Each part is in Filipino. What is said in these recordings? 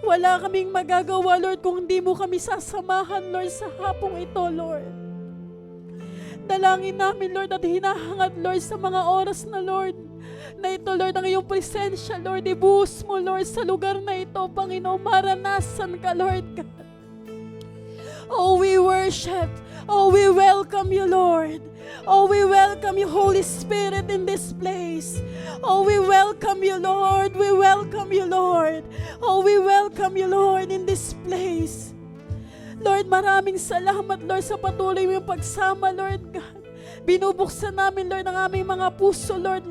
Wala kaming magagawa, Lord, kung hindi mo kami sasamahan, Lord, sa hapong ito, Lord. Dalangin namin, Lord, at hinahangad, Lord, sa mga oras na, Lord, na ito, Lord, ang iyong presensya, Lord, ibuhos mo, Lord, sa lugar na ito, Panginoon, maranasan ka, Lord God. Oh, we worship. Oh, we welcome you, Lord. Oh, we welcome you, Holy Spirit, in this place. Oh, we welcome you, Lord. We welcome you, Lord. Oh, we welcome you, Lord, in this place. Lord, maraming salamat, Lord, sa patuloy mong pagsama, Lord God. Binubuksan namin, Lord, ang aming mga puso, Lord.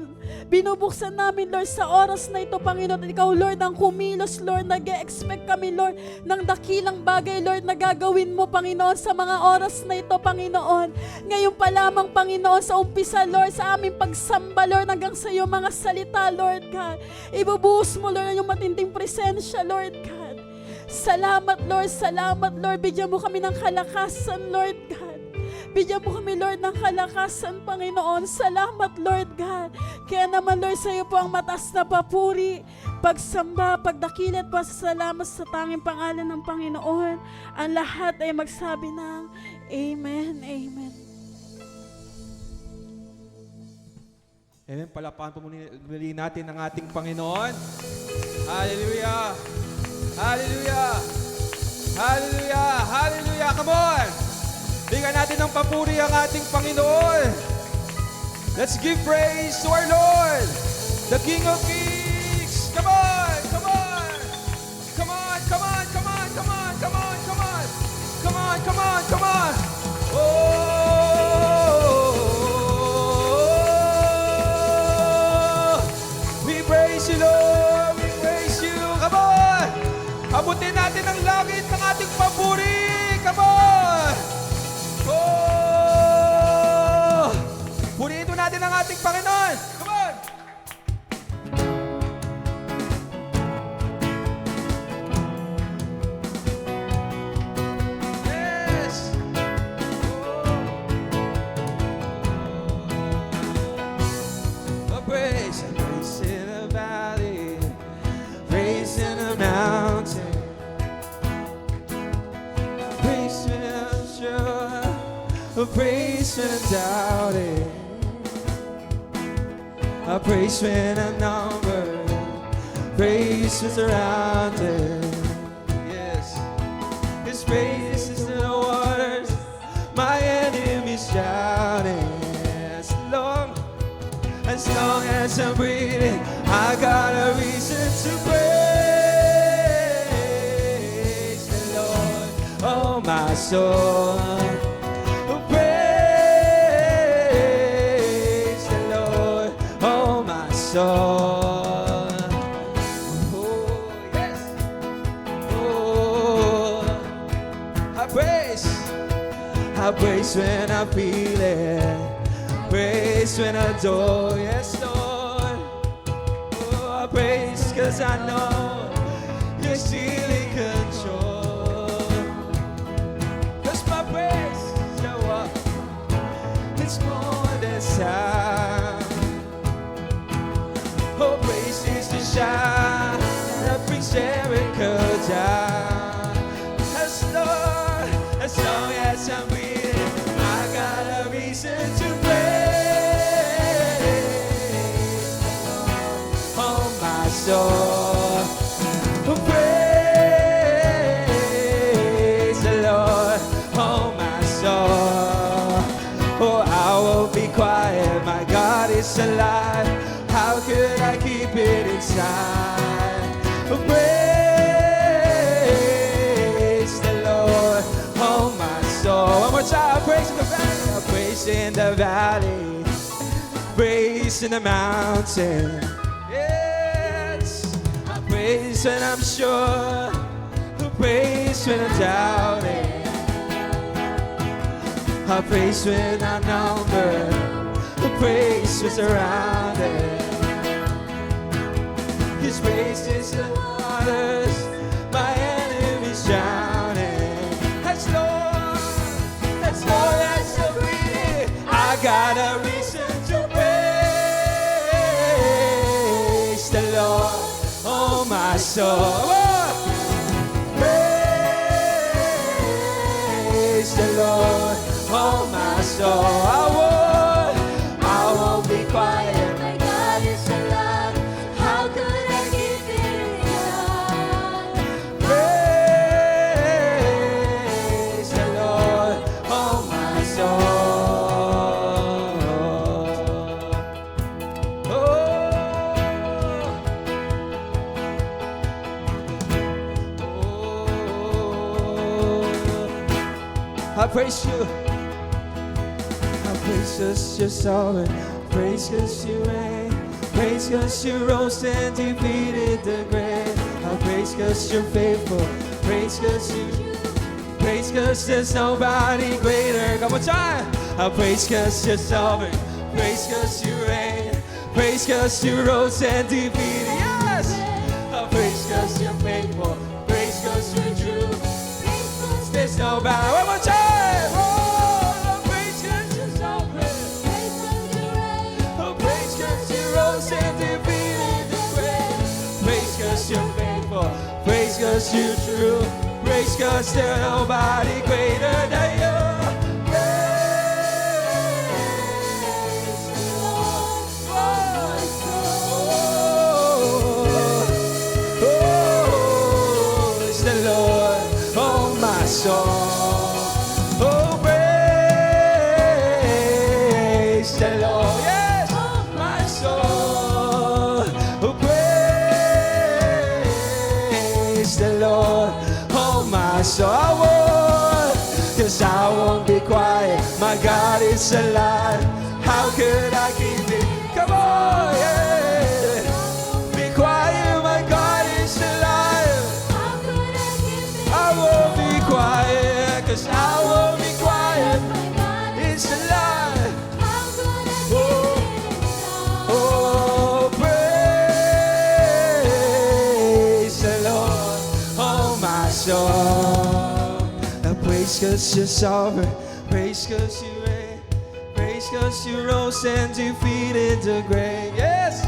Binubuksan namin, Lord, sa oras na ito, Panginoon. Ikaw, Lord, ang kumilos, Lord. Nag-e-expect kami, Lord, ng dakilang bagay, Lord, na gagawin mo, Panginoon, sa mga oras na ito, Panginoon. Ngayon pa lamang, Panginoon, sa umpisa, Lord, sa aming pagsamba, Lord, hanggang sa iyong mga salita, Lord God. Ibubuhos mo, Lord, ang iyong matinding presensya, Lord God. Salamat, Lord. Salamat, Lord. Bigyan mo kami ng kalakasan, Lord God. Bigyan mo kami, Lord, ng kalakasan, Panginoon. Salamat, Lord God. Kaya naman, Lord, sa iyo po ang mataas na papuri, pagsamba, pagdakilat, pasasalamat sa tanging pangalan ng Panginoon. Ang lahat ay magsabi ng Amen, Amen. Amen. Palapakan po muli natin ang ating Panginoon. Hallelujah! Hallelujah! Hallelujah! Hallelujah! Come on! Bigyan natin ng papuri ang ating Panginoon. Let's give praise to our Lord, the King of Kings. Come on! Come on! Come on! Come on! Come on! Come on! Come on! Come on! Come on! Come on! Come on! Oh! We praise you, Lord! We praise you! Come on! Abutin natin ang langit ng ating papuri! Come on! Oh! Purihin natin ang ating Panginoon! Come on! Yes! Oh, praise in the valley, praise in the mountain, praise when I'm sure, praise when I'm doubting, I praise when I'm numbered, praise when surrounded. Yes, His praise is in the waters, my enemies shouting. As long as I'm breathing, I got a reason to praise the Lord. Oh, my soul. Oh, yes. Oh, I praise when I feel it, praise when I adore, yes, Lord. Oh, I praise cause I know you're still in control. Cause my praise, you know what? It's more than sound. Oh, praise is the shine that brings Jericho down. As long as I'm breathing, I got a reason to praise. Oh, my soul, praise the Lord. Oh, my soul, oh, I won't be quiet. My God is alive. How could I keep it inside? Praise the Lord, oh my soul. One more time, praise in the valley. I praise in the valley, praise in the mountain. Yes, I praise when I'm sure, praise when I'm doubting. I praise when I'm numbered, praise when surrounded. His praise is the waters, my enemies drowning. As long as I'm breathing, I got a reason to praise the Lord. Oh, my soul, soul. I won't be quiet. My God is alive. How could I keep it down? Praise the Lord, oh my soul. I praise you. I praise 'cause you're sovereign. Praise 'cause you reign. Praise 'cause you rose and defeated the grave. I praise 'cause you're faithful. Praise 'cause you. Praise 'cause there's nobody greater. Come on, time. I praise 'cause you're sovereign. Praise 'cause you reign. Praise 'cause you rose and defeated. Yes. I praise 'cause you're faithful. Praise 'cause you're true. There's nobody. One more time. Oh, I praise 'cause you're sovereign. Oh, praise 'cause you rose and defeated the grave. Praise 'cause you're faithful. Praise 'cause you're true. Praise 'cause there's nobody greater than you. Praise the Lord, oh my soul. Oh, praise the Lord, yes, my soul. Oh, praise the Lord, oh my soul. I won't, 'cause I won't be quiet. My God is alive. How could I keep it? Come on, yeah. Be quiet, my God is alive. How could I keep it? I won't be quiet, 'cause I won't be quiet. My God is It's alive. How could I keep it down? Oh, praise the Lord, oh my soul. I praise 'cause you're sovereign. Praise 'cause you reign. Praise 'cause you rose and defeated the grave. Yes.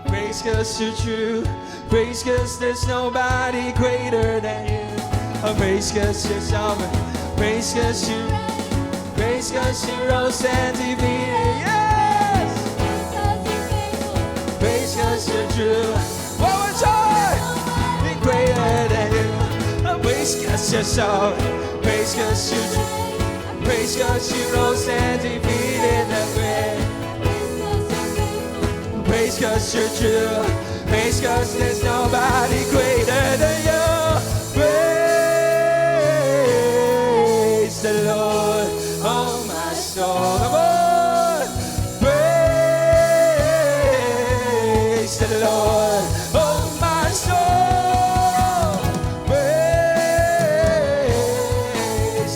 Praise 'cause you're true. Praise 'cause there's nobody greater than you. Oh, praise 'cause you're sovereign. Praise 'cause you. Praise 'cause you rose and defeated. Yes. Praise 'cause you're true. One more time. Be greater than you. Oh, praise 'cause you're sovereign. Praise 'cause you're true. Praise 'cause you rose and defeated the grave. Praise 'cause you're true. Praise 'cause there's nobody greater than you. Praise the Lord, oh my soul. Come on. Praise the Lord, oh my soul. Praise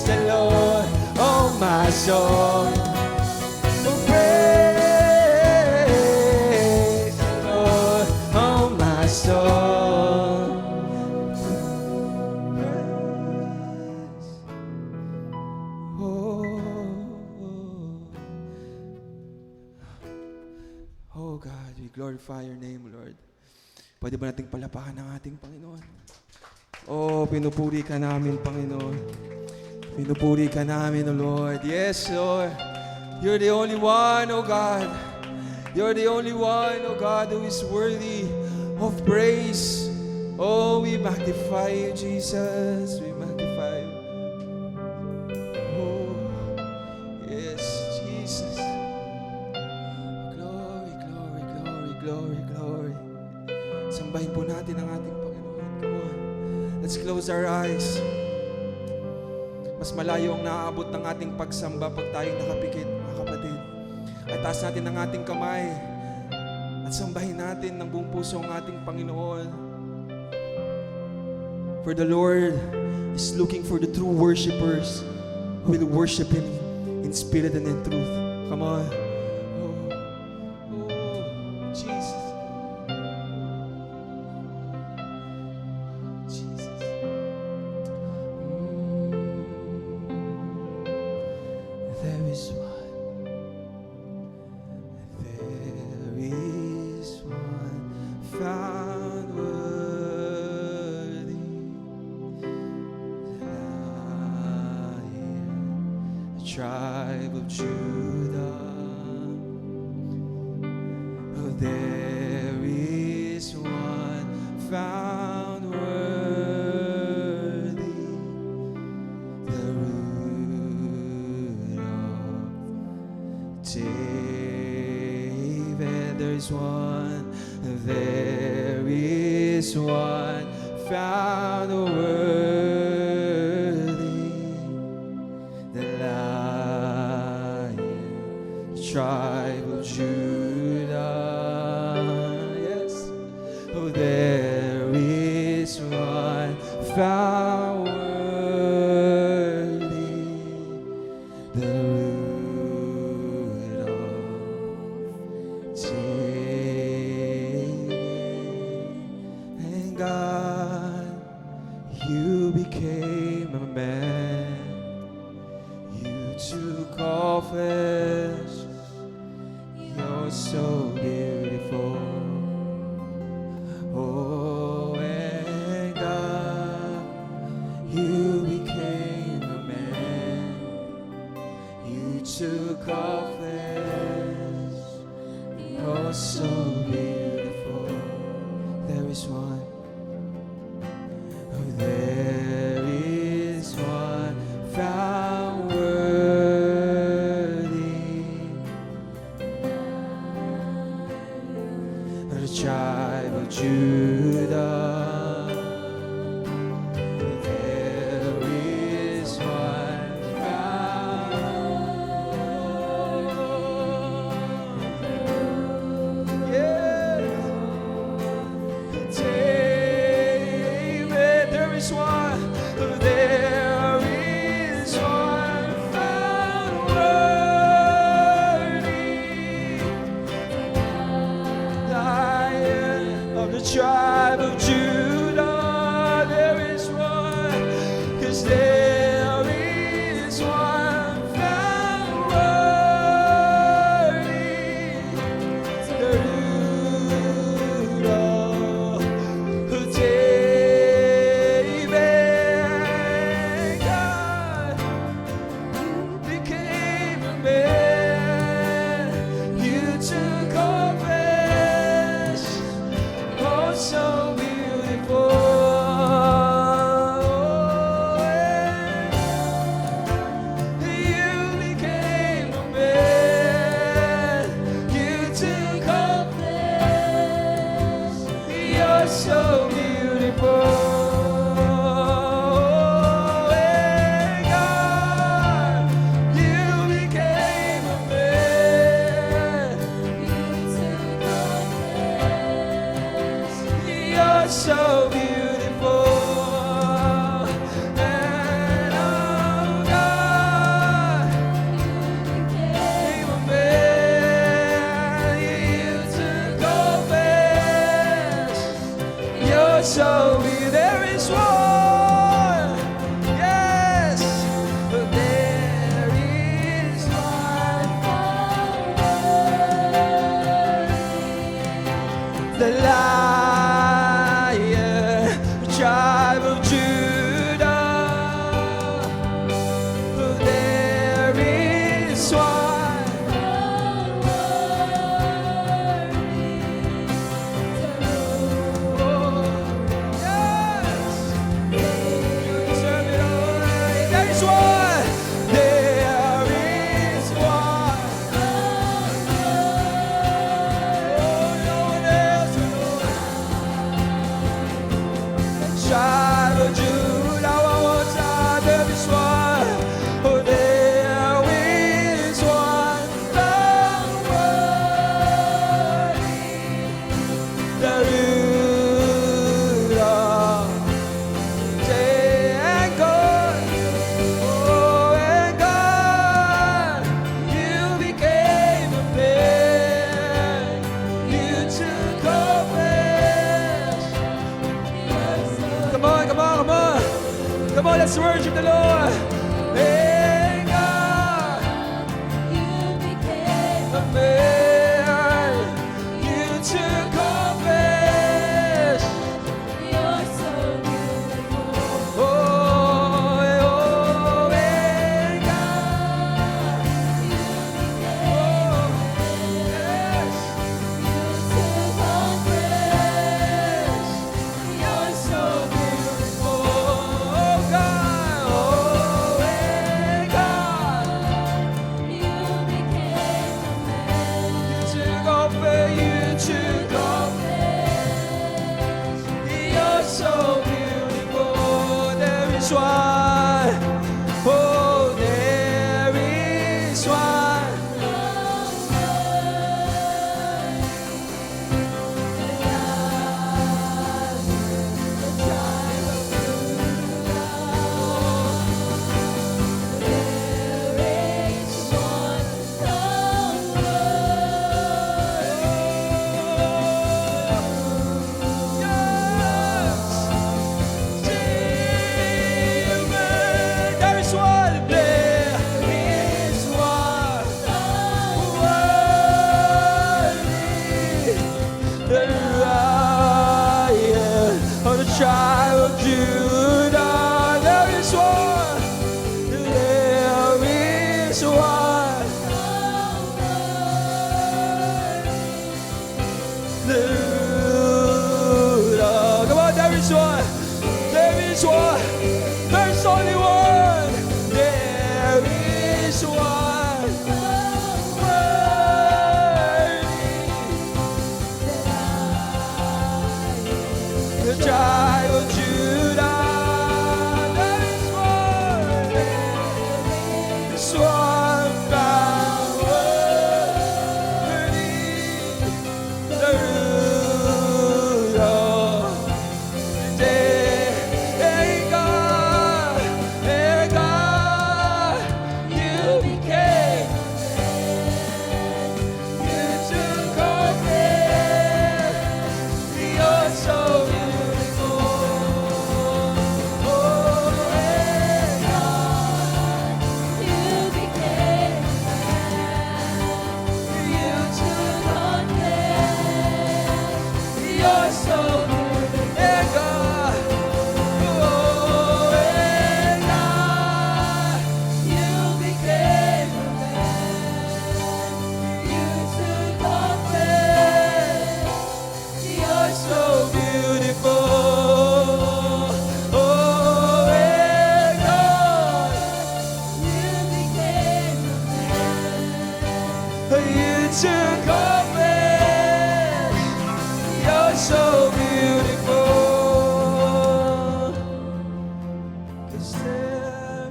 the Lord, oh my soul. Praise the Lord, oh my soul. Praise. Oh God, we glorify your name, Lord. Pwede ba nating palapakan ang ating Panginoon? Oh, pinupuri ka namin, Panginoon. Pinupuri ka namin, O Lord. Yes, Lord. You're the only one, O God. You're the only one, O God, who is worthy of praise. Oh, we magnify you, Jesus. We magnify you. Oh, yes, Jesus. Glory, glory, glory, glory, glory. Sambahin po natin ang ating Panginoon. Come on. Let's close our eyes. Mas malayo ang naaabot ng ating pagsamba pag tayong nakapikit, mga kapatid. At taas natin ang ating kamay at sambahin natin ng buong puso ang ating Panginoon. For the Lord is looking for the true worshipers who will worship Him in spirit and in truth. Come on. Oh, Jesus. Jesus. There is one. There is one found worthy. The Lion, the tribe of Judah. Oh, there is one found worthy, the root of David. There is one found worthy, the Lion, tribe of Judah. Yes. Oh, there is one found worthy, the root of David. And God, you became a man. You took all flesh. You're so beautiful. Oh, and God, you became a man. You took all flesh. You're so beautiful. There is one. Oh, there is one found worthy, the tribe of Judah. There is one found. Yeah. David, there is one. There is one found worthy, Lion of the tribe of Judah. There is one, 'cause there is one found worthy, the root of David. God became a man. You took all flesh. Oh, so beautiful. You became a man. You took all flesh. You're so beautiful. And God, you became a man. You're so beautiful. And oh, God, became a man. You took all flesh. You're so beautiful. There is one. Yes. But there is one found worthy, the Lion, the tribe of Judah. But there is one found worthy, yes. You deserve it all. There is one. There is one. Oh, no one else, Lord. Tribe of Judah, one more time. There is one. Oh, there is one found worthy, the root of David. And God, oh, and God, you became a man. You took all flesh. Come on, come on, come on. Come on, let's worship the Lord. And God, a man. You took all flesh. Oh, and God, is one. Oh, there is one. There is one. There is one. Worthy, the Lion of the tribe of Judah. There is one. There is one. Come on, there is one. There is one. There's only one. There is one. Worthy, the tribe of Judah. There is one. This one found worthy, the root of the day. Hey God, you became man. You took our place. You're so beautiful. Oh, hey God, you became man. You took our place. You're so beautiful. Hey God. Oh, hey God, you became a man. You took our place. You're so beautiful. Oh, hey God, you became a man. You took our place. You're so beautiful. 'Cause there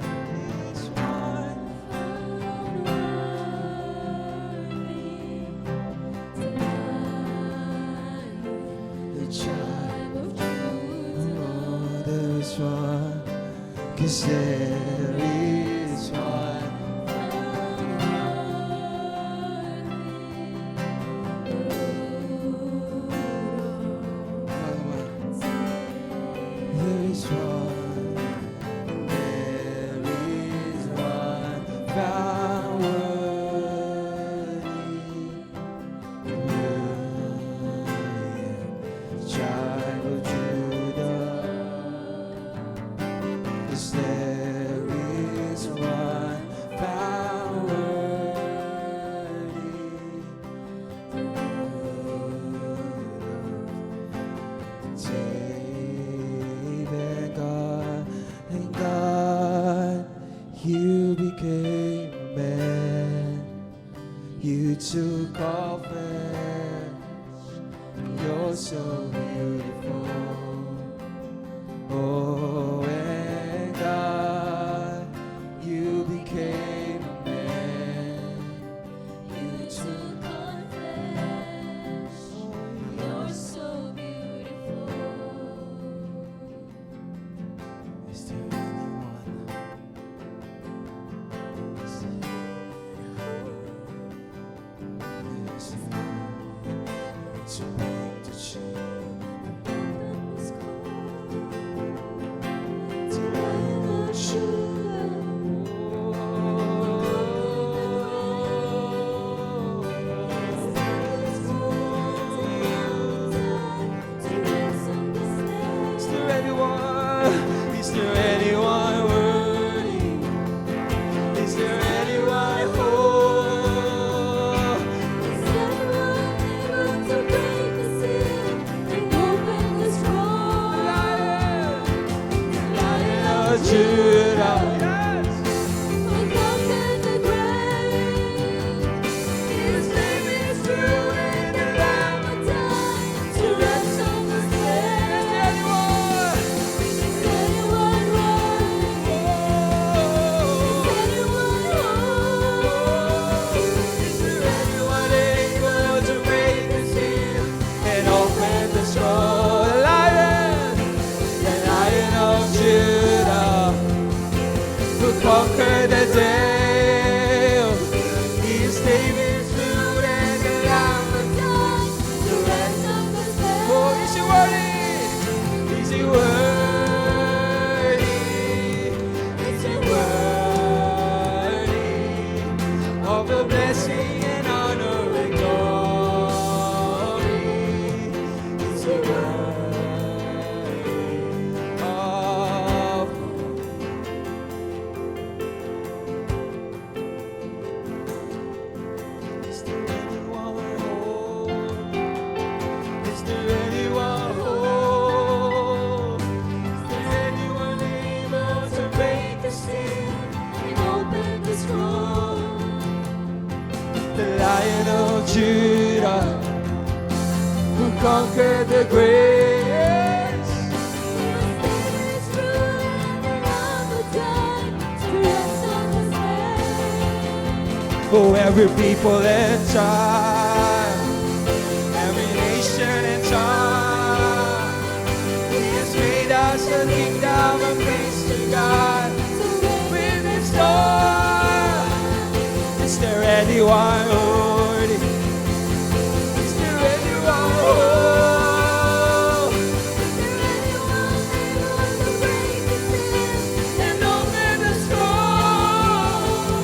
is one. The tribe of Judah. Oh, there is one. 'Cause there is one. There is one. There is one found worthy. Child of Judah. 'Cause there is one found worthy. David, God, and God, you became a man. You took our flesh. You're so beautiful. Oh, and God, you became a man. You took our flesh. You're so beautiful. Is there anyone? Is there to make the change? To Is there anyone? Is there anyone worthy? Is there anyone whole? Is anyone able to break the seal and open the scroll? Lion of Judah. Who conquered the grave? His name is true and the Lamb of God to rest on the slave. Is anyone worthy? of Judah, who conquered the grave. For every people and tribe, every nation and tongue, He has made us a kingdom of praise to God. With His Lord, is there anyone worthy? Is there anyone worthy? And open the scroll,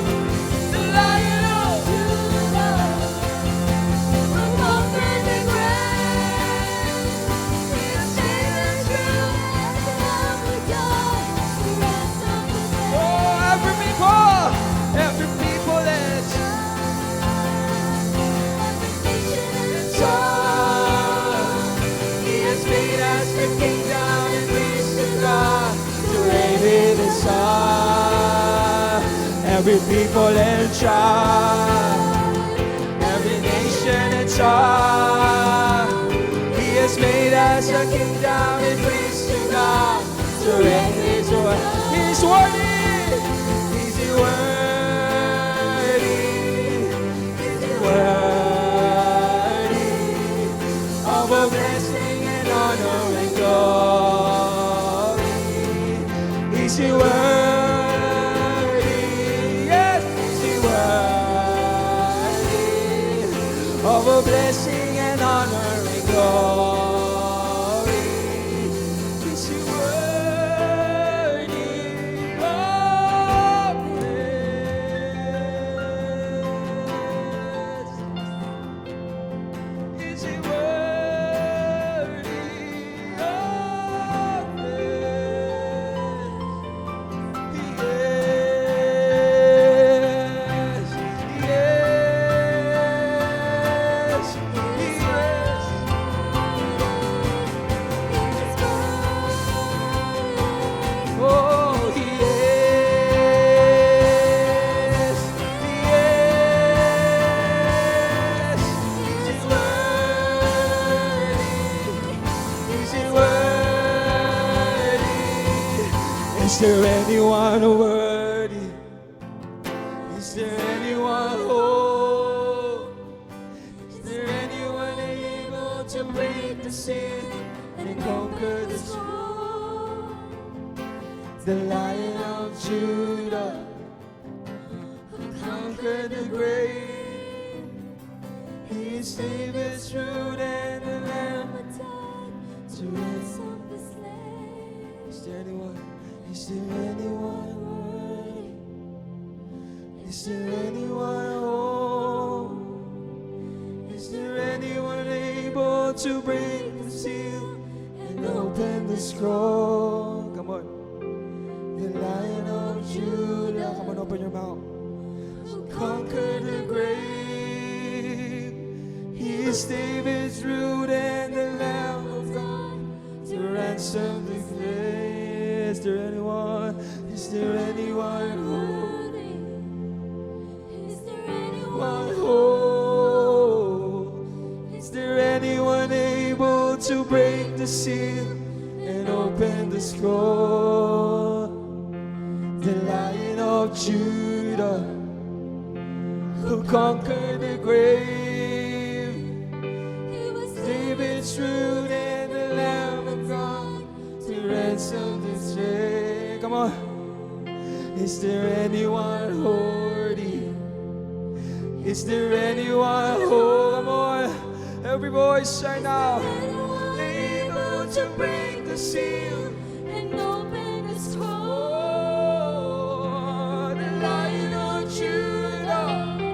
the Lion of Oh, every people that's tongue, He has made us the kingdom and priest of God, to reign with His Son. Every people and tribe, every nation and tongue, He has made us a kingdom and priest of God, to reign with His Son. He's worthy. Is He worthy? Is He worthy of a blessing and honor and glory? Is He worthy? Yes, is He worthy of a blessing and honor and glory? Is He worthy? Is He worthy of Yes, yes, yes. Oh, He is, yes. Is He worthy? Is He worthy? Is there anyone worthy? Is there anyone whole? Is there anyone able to break the seal and conquer the scroll? The Lion of Judah, who conquered the grave. He saved His root and the Lamb to ransom. Is there anyone? Is there anyone worthy? Is there anyone whole? Is there anyone able to break the seal and open the scroll? Come on. The Lion of Judah. Come on, open your mouth. Who conquered the grave. He is David's root and the Lamb of God to ransom the grave. Is there anyone? Is there anyone worthy? Is there anyone whole? Is there anyone able to break the seal and open the scroll? The Lion of Judah, who conquered the grave. He was David's root and the Lamb of God to ransom the slave. Come on. Is there anyone worthy? Is there anyone whole? Come on. Every voice right now. Able to break the seal And open the scroll. Oh, the Lion of Judah,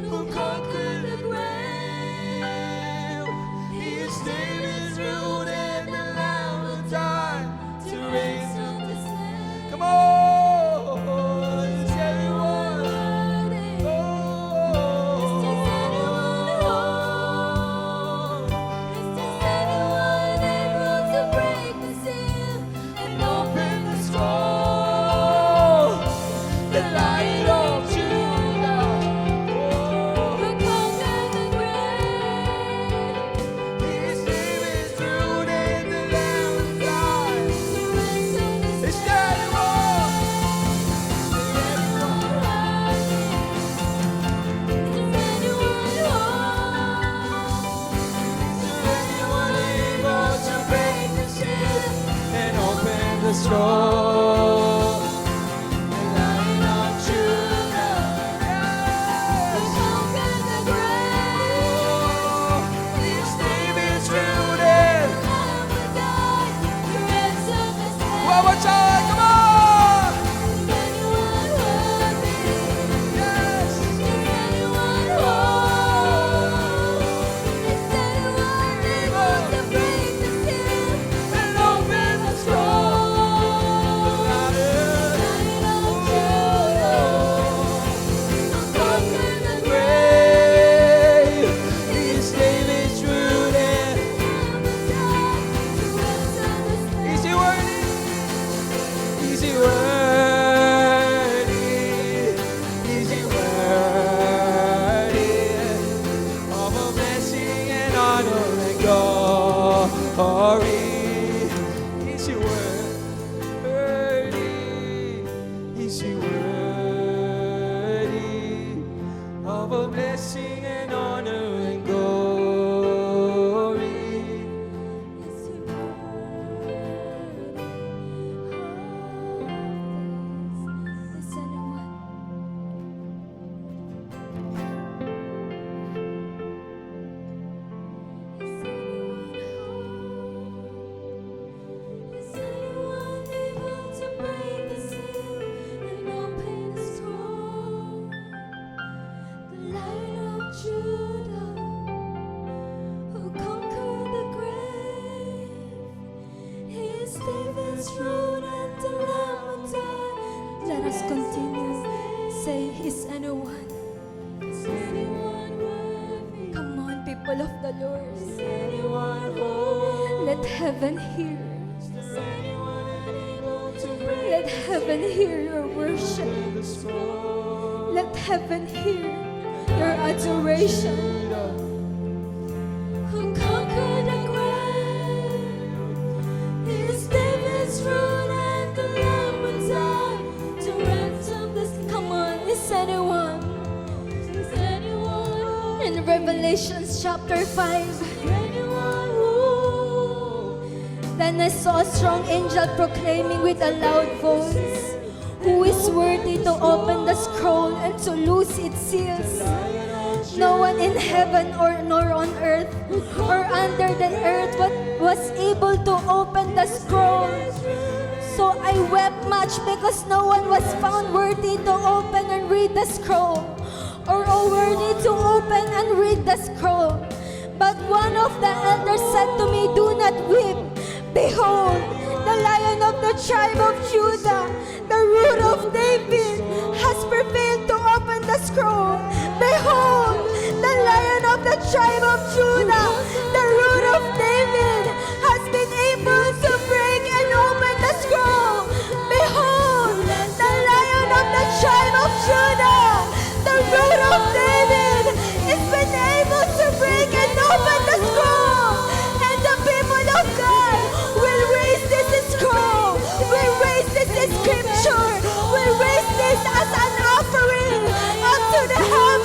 who conquered the grave. He is David's root and the Lamb of God to raise up the slain. Come on, is anyone? Oh, Is there anyone able to break the the throne. The Lion of Judah. Conquer the grave. His name is rooted. Lamb of God, to ransom the slain. One more time, come on! Is anyone worthy? Yes! Is anyone whole? Is anyone able to break the seal and open the scroll? Lion of Judah, conquer the grave. His name is rooted. Lamb of God, to ransom the slain. Is he worthy? Is he worthy? Is he worthy of a blessing and honor and glory? Is he worthy? Is he worthy of a blessing and honor and glory? Is he worthy of this? Is anyone? Is anyone whole? Is anyone able to break the seal and open the scroll? The Lion of Judah, who conquered the grave. His David's root and the Lamb of God. Let us continue. Say, is anyone? Is anyone worthy? Come on, people of the Lord. Is anyone whole? Let heaven hear. Is anyone able to break? Let heaven hear your worship. Let heaven hear your adoration. Who conquered the grave? Is David's root and the Lamb of God to ransom this. Come on, is anyone? Is anyone? In Revelation chapter 5. Anyone who? Then I saw a strong angel proclaiming with a loud voice, who is worthy to open the scroll and to loose its seals? No one in heaven or nor on earth or under the earth was able to open the scroll. So I wept much because no one was found worthy to open and read the scroll, or worthy to open and read the scroll. But one of the elders said to me, do not weep. Behold, the Lion of the tribe of Judah, the root of David, has prevailed to open the scroll. Behold, the Lion of the tribe of Judah, the root of David, has been able to break and open the scroll. Behold, the Lion of the tribe of Judah, the root of David, has been able to break and open the scroll. And the people of God will raise this scroll, will raise this scripture, will raise this as an offering unto the house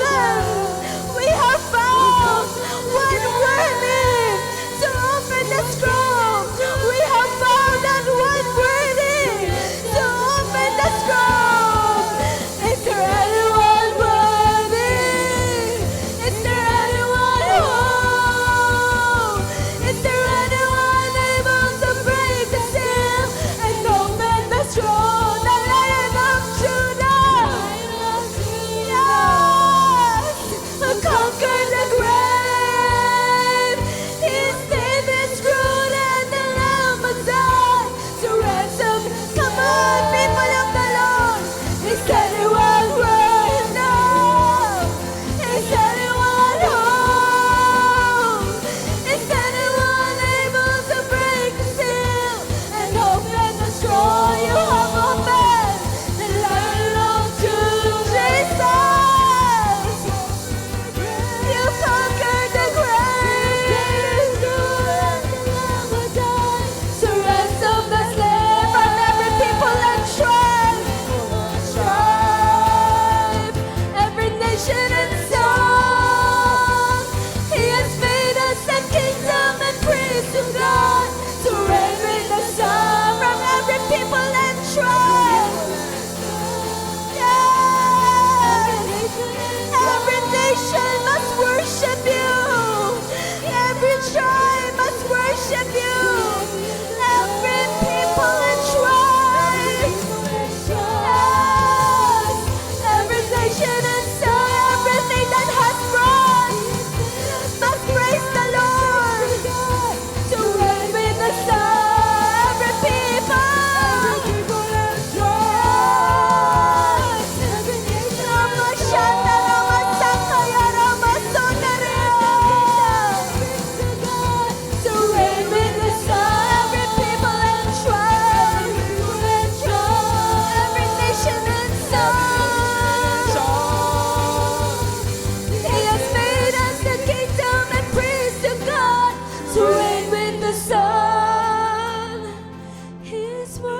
He's worthy,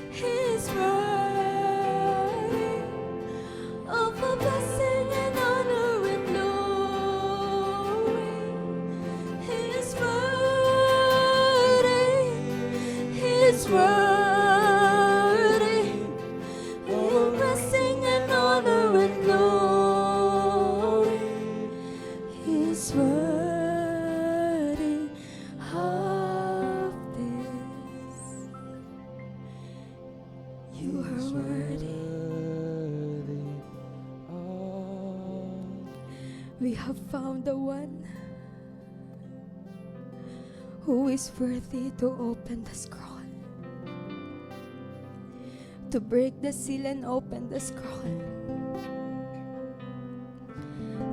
He's worthy of a blessing and honor and glory. He's worthy, He's worthy of a blessing and honor and glory. He's worthy of this. You are worthy. We have found the one who is worthy to open the scroll, to break the seal and open the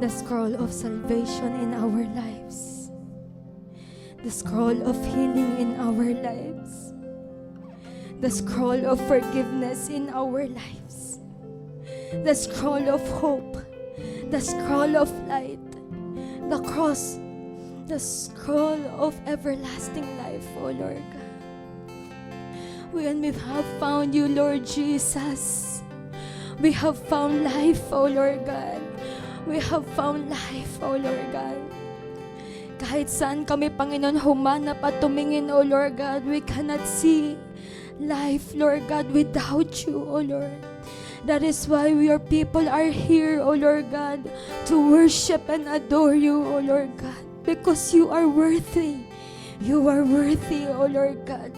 scroll of salvation in our lives, the scroll of healing in our lives, the scroll of forgiveness in our lives, the scroll of hope, the scroll of light, the cross, the scroll of everlasting life, O Lord God. When we have found you, Lord Jesus, we have found life, O Lord God. We have found life, O Lord God. Kahit saan kami, Panginoon, humanap at tumingin, O Lord God, we cannot see life, Lord God, without you, O Lord. That is why your people are here, O Lord God, to worship and adore you, O Lord God, because you are worthy. You are worthy, O Lord God.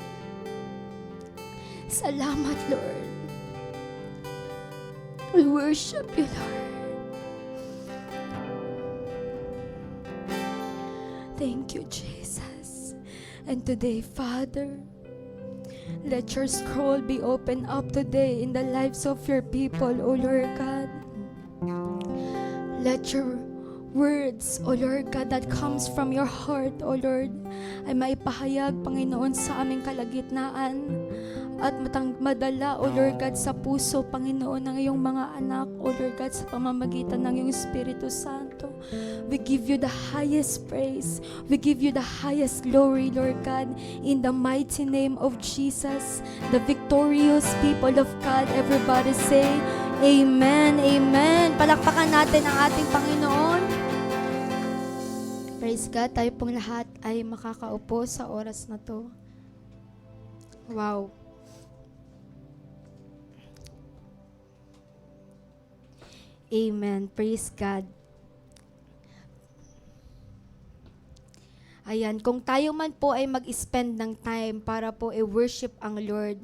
Salamat, Lord. We worship you, Lord. Thank you, Jesus. And today, Father, let your scroll be opened up today in the lives of your people, O Lord God. Let your words, O Lord God, that comes from your heart, O Lord, ay maipahayag, Panginoon, sa aming kalagitnaan at madala, O Lord God, sa puso, Panginoon, ng iyong mga anak, O Lord God, sa pamamagitan ng iyong Espiritu Santo. We give you the highest praise. We give you the highest glory, Lord God, in the mighty name of Jesus, the victorious people of God. Everybody say, Amen, Amen. Palakpakan natin ang ating Panginoon. Praise God, tayo pong lahat ay makakaupo sa oras na to. Wow. Amen. Praise God. Ayan, kung tayo man po ay mag-spend ng time para po i-worship ang Lord,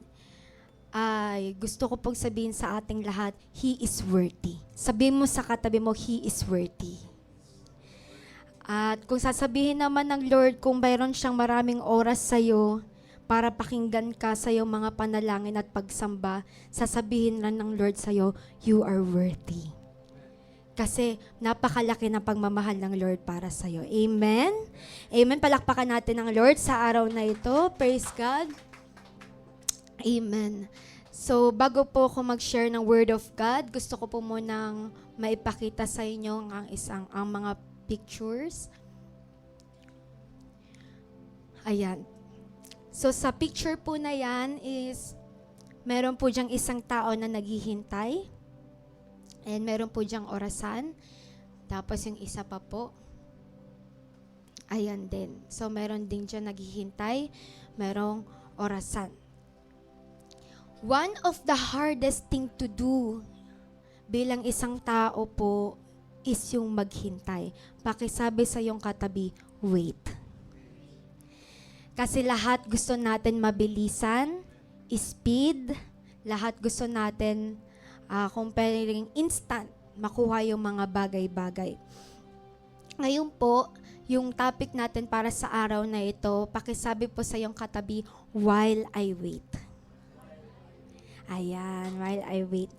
ay gusto ko pong sabihin sa ating lahat, He is worthy. Sabihin mo sa katabi mo, He is worthy. At kung sasabihin naman ng Lord, kung mayroon siyang maraming oras sa'yo, para pakinggan ka sa iyong mga panalangin at pagsamba, sasabihin lang ng Lord sa'yo, you are worthy. Kasi napakalaki ng pagmamahal ng Lord para sa iyo. Amen? Amen. Palakpakan natin ang Lord sa araw na ito. Praise God. Amen. So, bago po ako mag-share ng Word of God, gusto ko po munang maipakita sa inyo ang mga pictures. Ayan. So, sa picture po na yan is, meron po diyang isang tao na naghihintay. And meron po diyang orasan. Tapos yung isa pa po, ayan din. So meron din dyan naghihintay, merong orasan. One of the hardest thing to do bilang isang tao po is yung maghintay. Pakisabi sa iyong katabi, wait. Kasi lahat gusto natin mabilisan, speed, lahat gusto natin comparing instant, makuha yung mga bagay-bagay. Ngayon po, yung topic natin para sa araw na ito, pakisabi po sa iyong katabi, while I wait. Ayan, while I wait.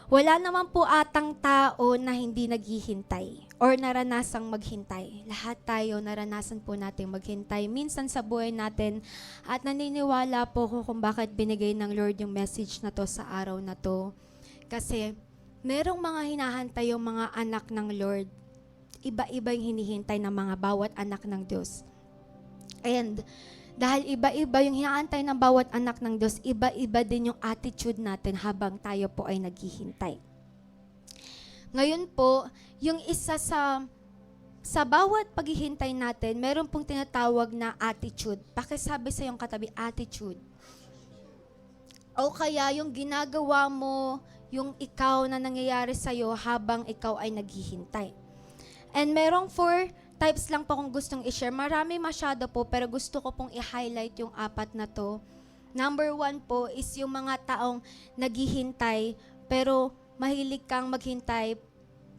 Wala naman po atang tao na hindi naghihintay or naranasang maghintay. Lahat tayo naranasan po natin maghintay. Minsan sa buhay natin at naniniwala po ko kung bakit binigay ng Lord yung message na to sa araw na to. Kasi merong mga hinahantay yung mga anak ng Lord. Iba-iba yung hinihintay ng mga bawat anak ng Diyos. And Dahil iba-iba yung hinaantay ng bawat anak ng Diyos, iba-iba din yung attitude natin habang tayo po ay naghihintay. Ngayon po, yung isa sa bawat paghihintay natin, meron pong tinatawag na attitude. Pakisabi sa iyong katabi, attitude. O kaya yung ginagawa mo, yung ikaw na nangyayari sa'yo habang ikaw ay naghihintay. And merong 4 types lang po kung gustong i-share. Marami masyado po, pero gusto ko pong i-highlight yung 4 na to. Number 1 po is yung mga taong naghihintay, pero mahilig kang maghintay,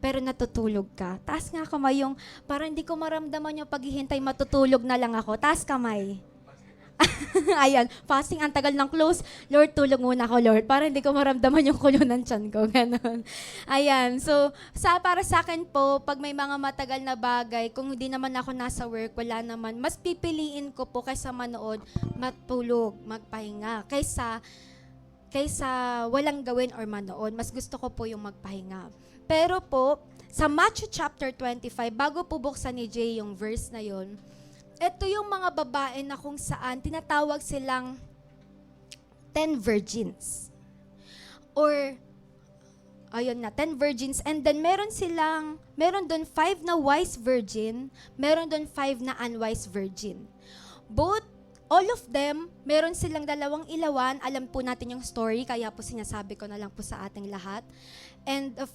pero natutulog ka. Taas nga kamay yung, parang hindi ko maramdaman yung paghihintay, matutulog na lang ako. Taas kamay. Ayan, fasting, ang tagal ng close. Lord, tulog muna ako, Lord. Para hindi ko maramdaman yung kulo ng tiyan ko. Ganon. Ayan, so, para sa akin po, pag may mga matagal na bagay, kung hindi naman ako nasa work, wala naman, mas pipiliin ko po kaysa manood, matulog, magpahinga. Kaysa walang gawin or manood, mas gusto ko po yung magpahinga. Pero po, sa Matthew chapter 25, bago po buksan ni Jay yung verse na yon, ito yung mga babae na kung saan tinatawag silang 10 virgins. Or, ayun na, 10 virgins. And then meron doon 5 na wise virgin, meron doon 5 na unwise virgin. All of them, meron silang 2 ilawan. Alam po natin yung story, kaya po sinasabi ko na lang po sa ating lahat. And 5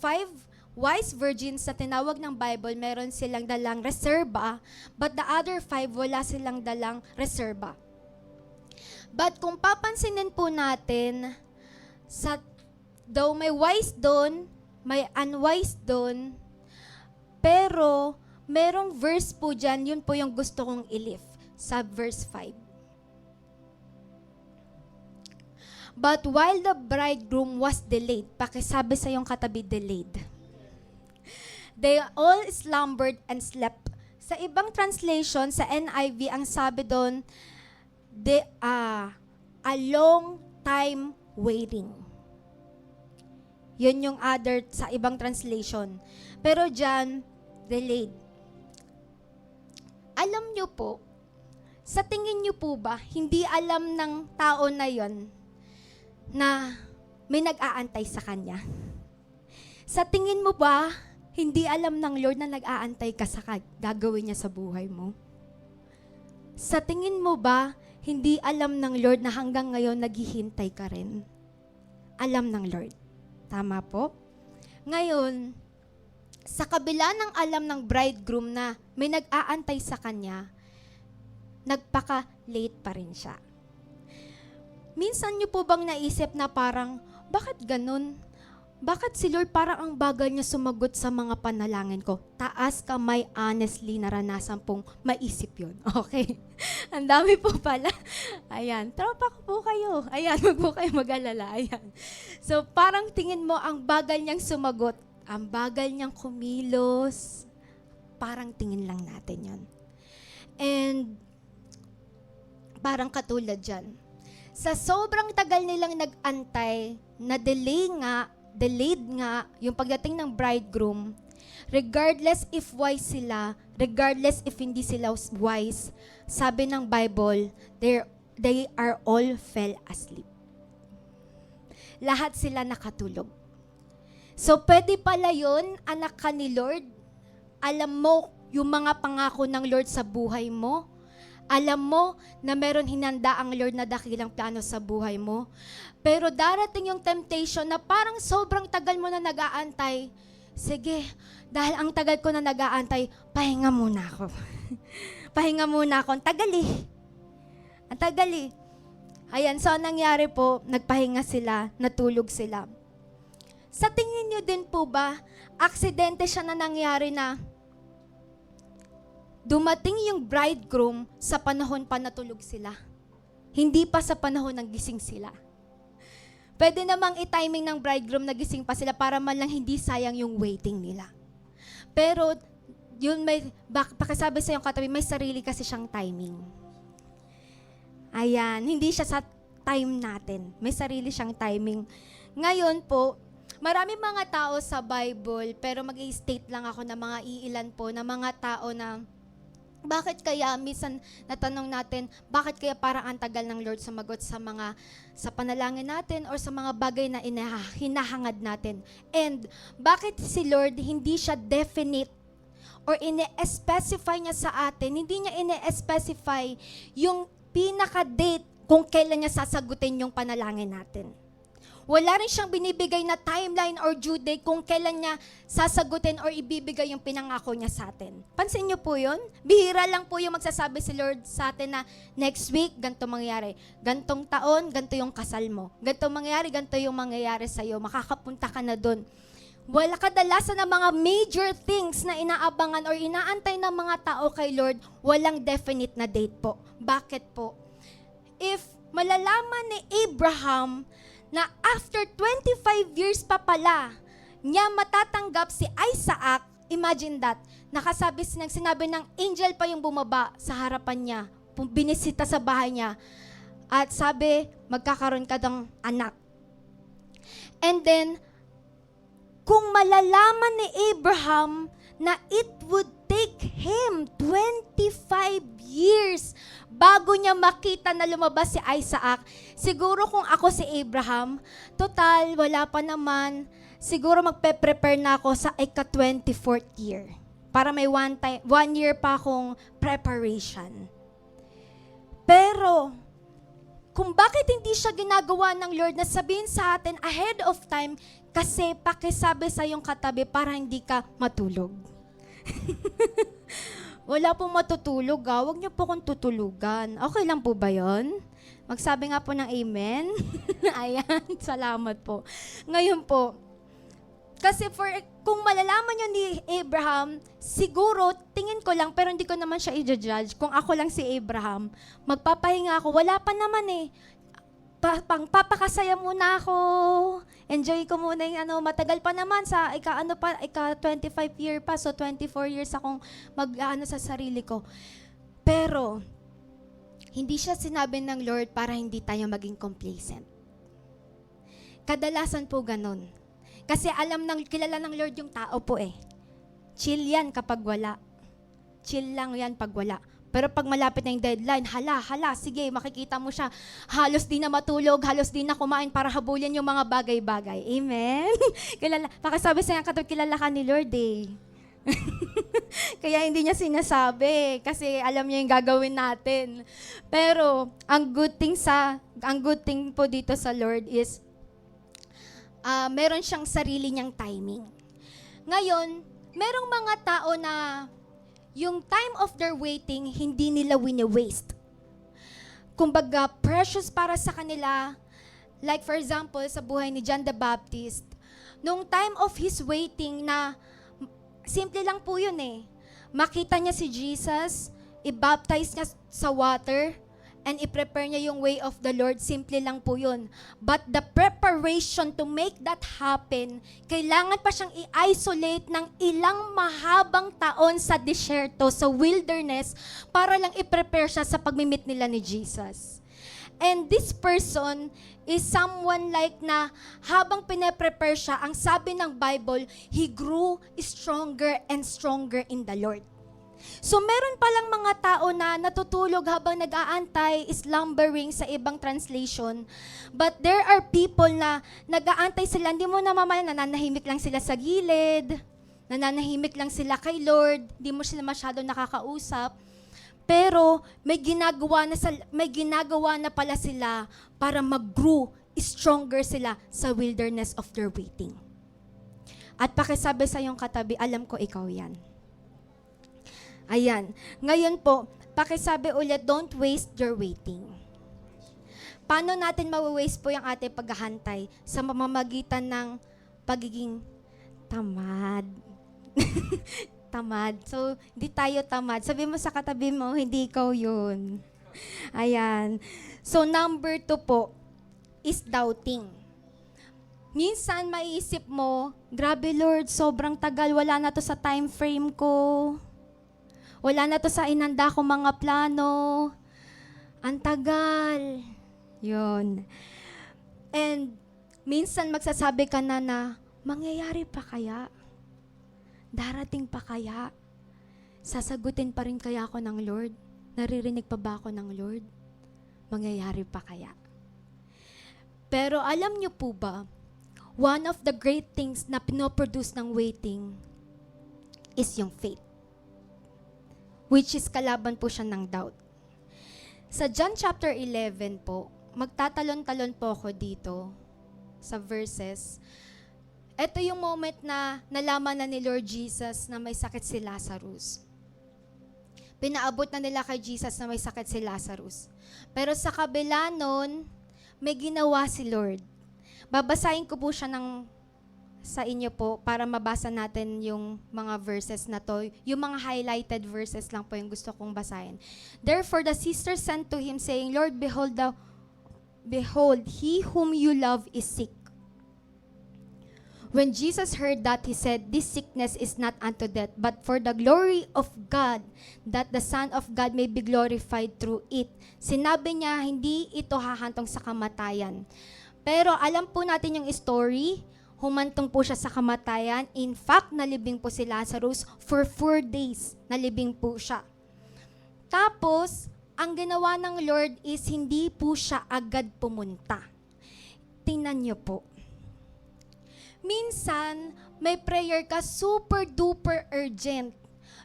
wise virgins na tinawag ng Bible, meron silang dalang reserba, but the other 5, wala silang dalang reserba. But kung papansinin po natin, daw may wise doon, may unwise doon, pero merong verse po dyan, yun po yung gusto kong i-lift, sa verse 5. But while the bridegroom was delayed, pakisabi sa yung katabi, delayed. They all slumbered and slept. Sa ibang translation, sa NIV, ang sabi doon, a long time waiting. Yun yung other sa ibang translation. Pero dyan, delayed. Alam nyo po, sa tingin nyo po ba, hindi alam ng tao na yon na may nag-aantay sa kanya? Sa tingin mo ba, hindi alam ng Lord na nag-aantay ka sa gagawin niya sa buhay mo? Sa tingin mo ba, hindi alam ng Lord na hanggang ngayon naghihintay ka rin? Alam ng Lord. Tama po? Ngayon, sa kabila ng alam ng bridegroom na may nag-aantay sa kanya, nagpaka-late pa rin siya. Minsan niyo po bang naisip na parang, bakit ganun? Bakit si Lord parang ang bagal niya sumagot sa mga panalangin ko? Taas kamay, honestly, naranasan pong maisip yun. Okay? Ang dami po pala. Ayan, tropa ko po kayo. Ayan, wag po kayo mag-alala. Ayan. So, parang tingin mo ang bagal niyang sumagot, ang bagal niyang kumilos. Parang tingin lang natin yun. And, parang katulad dyan. Sa sobrang tagal nilang nag-antay, na delayed nga yung pagdating ng bridegroom, regardless if wise sila, regardless if hindi sila wise, sabi ng Bible, they are all fell asleep. Lahat sila nakatulog. So, pwede pala yun, anak ka ni Lord. Alam mo yung mga pangako ng Lord sa buhay mo. Alam mo na meron hinanda ang Lord na dakilang plano sa buhay mo. Pero darating yung temptation na parang sobrang tagal mo na nag-aantay. Sige, dahil ang tagal ko na nag-aantay, pahinga muna ako. Pahinga muna ako. Ang tagal eh. Ang tagal eh. Ayan, so nangyari po, nagpahinga sila, natulog sila. Sa tingin nyo din po ba, aksidente siya na nangyari na dumating yung bridegroom sa panahon pa natulog sila. Hindi pa sa panahon ng gising sila. Pwede namang i-timing ng bridegroom na gising pa sila para man lang hindi sayang yung waiting nila. Pero, yun pakisabi sa yung katabi, may sarili kasi siyang timing. Ayan, hindi siya sa time natin. May sarili siyang timing. Ngayon po, maraming mga tao sa Bible, pero mag-i-state lang ako na mga iilan po, na mga tao na Bakit kaya, minsan natanong natin, bakit kaya parang ang tagal ng Lord sumagot sa panalangin natin or sa mga bagay na hinahangad natin? And bakit si Lord hindi siya definite or ine-specify niya sa atin, hindi niya ine-specify yung pinaka-date kung kailan niya sasagutin yung panalangin natin? Wala rin siyang binibigay na timeline or due date kung kailan niya sasagutin or ibibigay yung pinangako niya sa atin. Pansin niyo po yun? Bihira lang po yung magsasabi si Lord sa atin na next week, ganito mangyayari. Gantong taon, ganito yung kasal mo. Ganito mangyayari, ganito yung mangyayari sa'yo. Makakapunta ka na dun. Wala kadalasan ng mga major things na inaabangan or inaantay ng mga tao kay Lord, walang definite na date po. Bakit po? If malalaman ni Abraham na after 25 years pa pala niya matatanggap si Isaac, imagine that, sinabi ng angel pa yung bumaba sa harapan niya, binisita sa bahay niya, at sabi, magkakaroon ka ng anak. And then, kung malalaman ni Abraham na it would take him 25 years bago niya makita na lumabas si Isaac, siguro kung ako si Abraham, total, wala pa naman, siguro magpe-prepare na ako sa ika-24th year. Para may 1 year pa akong preparation. Pero, kung bakit hindi siya ginagawa ng Lord na sabihin sa atin ahead of time, kasi pakisabi sa iyong katabi para hindi ka matulog. Wala pong matutulog, Huwag niyo po akong tutulugan. Okay lang po ba yon? Magsabi nga po ng amen. Ayan, salamat po. Ngayon po, kasi kung malalaman niyo ni Abraham, siguro, tingin ko lang, pero hindi ko naman siya i-judge. Kung ako lang si Abraham, magpapahinga ako. Wala pa naman eh. Papakasaya muna ako. Enjoy ko muna yung matagal pa naman sa ika 25 year pa, so 24 years akong sa sarili ko. Pero, hindi siya sinabi ng Lord para hindi tayo maging complacent. Kadalasan po ganun. Kasi kilala ng Lord yung tao po eh. Chill yan kapag wala. Chill lang yan pag wala. Pero pag malapit na yung deadline, hala, sige, makikita mo siya. Halos di na matulog, halos di na kumain para habulin yung mga bagay-bagay. Amen? Pakisabi sa kanya, kilala ka ni Lord eh. Kaya hindi niya sinasabi kasi alam niya yung gagawin natin. Pero ang good thing po dito sa Lord is meron siyang sarili niyang timing. Ngayon, merong mga tao na yung time of their waiting, hindi nila wini-waste. Kumbaga, precious para sa kanila. Like for example, sa buhay ni John the Baptist, nung time of his waiting na, simple lang po yun eh. Makita niya si Jesus, i-baptize niya sa water, and i-prepare niya yung way of the Lord, simple lang po yun. But the preparation to make that happen, kailangan pa siyang i-isolate ng ilang mahabang taon sa disyerto, sa wilderness, para lang i-prepare siya sa pagmimit nila ni Jesus. And this person is someone like na habang pinaprepare siya, ang sabi ng Bible, he grew stronger and stronger in the Lord. So meron palang mga tao na natutulog habang nag-aantay, slumbering sa ibang translation. But there are people na nag-aantay sila, hindi mo namamayan, nananahimik lang sila sa gilid, nananahimik lang sila kay Lord, hindi mo sila masyado nakakausap. Pero may ginagawa na pala sila para mag-grow stronger sila sa wilderness of their waiting. At pakisabi sa iyong katabi, alam ko ikaw yan. Ayan. Ngayon po, pakisabi ulit, don't waste your waiting. Paano natin mawawaste po yung ating paghahantay? Sa mamamagitan ng pagiging tamad. Tamad. So, hindi tayo tamad. Sabi mo sa katabi mo, hindi ikaw yun. Ayan. So, number 2 po is doubting. Minsan, maiisip mo, grabe Lord, sobrang tagal, wala na to sa time frame ko. Wala na to sa inanda kong mga plano. Ang tagal. Yun. And minsan magsasabi ka na mangyayari pa kaya? Darating pa kaya? Sasagutin pa rin kaya ako ng Lord? Naririnig pa ba ako ng Lord? Mangyayari pa kaya? Pero alam niyo po ba, one of the great things na pinoproduce ng waiting is yung faith. Which is kalaban po siya ng doubt. Sa John chapter 11 po, magtatalon-talon po ako dito sa verses. Ito yung moment na nalaman na ni Lord Jesus na may sakit si Lazarus. Pinaabot na nila kay Jesus na may sakit si Lazarus. Pero sa kabila nun, may ginawa si Lord. Babasahin ko po siya sa inyo po para mabasa natin yung mga verses na to. Yung mga highlighted verses lang po yung gusto kong basahin. Therefore the sisters sent to him saying, Lord, behold, he whom you love is sick. When Jesus heard that, he said, this sickness is not unto death, but for the glory of God, that the Son of God may be glorified through it. Sinabi niya, hindi ito hahantong sa kamatayan. Pero alam po natin yung story, humantong po siya sa kamatayan. In fact, nalibing po si Lazarus for 4 days. Nalibing po siya. Tapos, ang ginawa ng Lord is hindi po siya agad pumunta. Tingnan niyo po. Minsan, may prayer ka super duper urgent.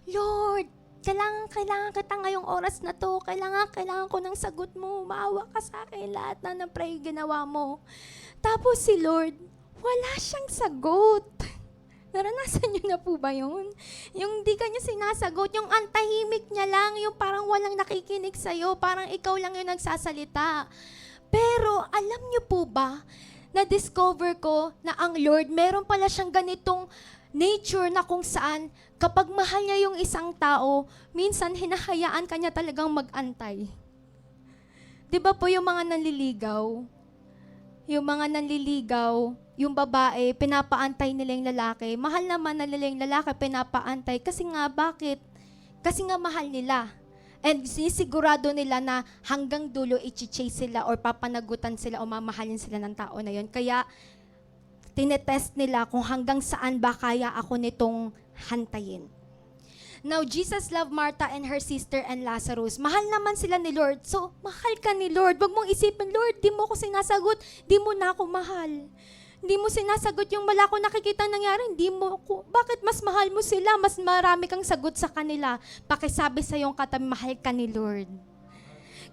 Lord, kailangan kita ngayong oras na to. Kailangan ko ng sagot mo. Maawa ka sa akin lahat na ng prayer ginawa mo. Tapos si Lord, wala siyang sagot. Naranasan niyo na po ba yun? Yung di ka niya sinasagot, yung antahimik niya lang, yung parang walang nakikinig sa'yo, parang ikaw lang yung nagsasalita. Pero alam niyo po ba, na-discover ko na ang Lord, meron pala siyang ganitong nature na kung saan kapag mahal niya yung isang tao, minsan hinahayaan ka niya talagang mag-antay. Di ba po yung mga nanliligaw? Yung mga nanliligaw, yung babae, pinapaantay nila yung lalaki. Mahal naman na nila yung lalaki, pinapaantay. Kasi nga, bakit? Kasi nga mahal nila. And sinisigurado nila na hanggang dulo i-chase sila or papanagutan sila o mamahalin sila ng tao na yon. Kaya tinetest nila kung hanggang saan ba kaya ako nitong hantayin. Now, Jesus loved Martha and her sister and Lazarus. Mahal naman sila ni Lord. So, mahal ka ni Lord. Wag mong isipin, Lord, di mo ako sinasagot, di mo na ako mahal. Hindi mo sinasagot yung wala ko nakikita nangyari, hindi mo ako. Bakit mas mahal mo sila? Mas marami kang sagot sa kanila. Pakisabi sa iyong katabi, mahal ka ni Lord.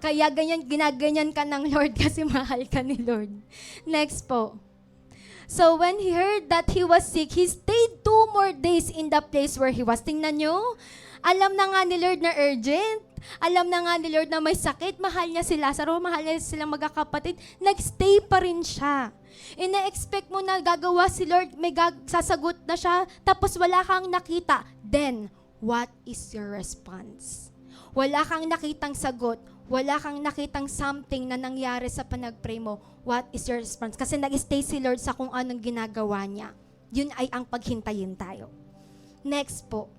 Kaya ginaganyan ka ng Lord kasi mahal ka ni Lord. Next po. So when he heard that he was sick, he stayed 2 more days in the place where he was. Tingnan nyo, alam na nga ni Lord na urgent. Alam na nga ni Lord na may sakit. Mahal niya si Lazaro, mahal niya silang magkakapatid. Nagstay pa rin siya. Ina-expect mo na gagawa si Lord, may sasagot na siya, tapos wala kang nakita. Then, what is your response? Wala kang nakitang sagot, wala kang nakitang something na nangyari sa panag-pray mo. What is your response? Kasi nag-stay si Lord sa kung anong ginagawa niya. Yun ay ang paghintayin tayo. Next po.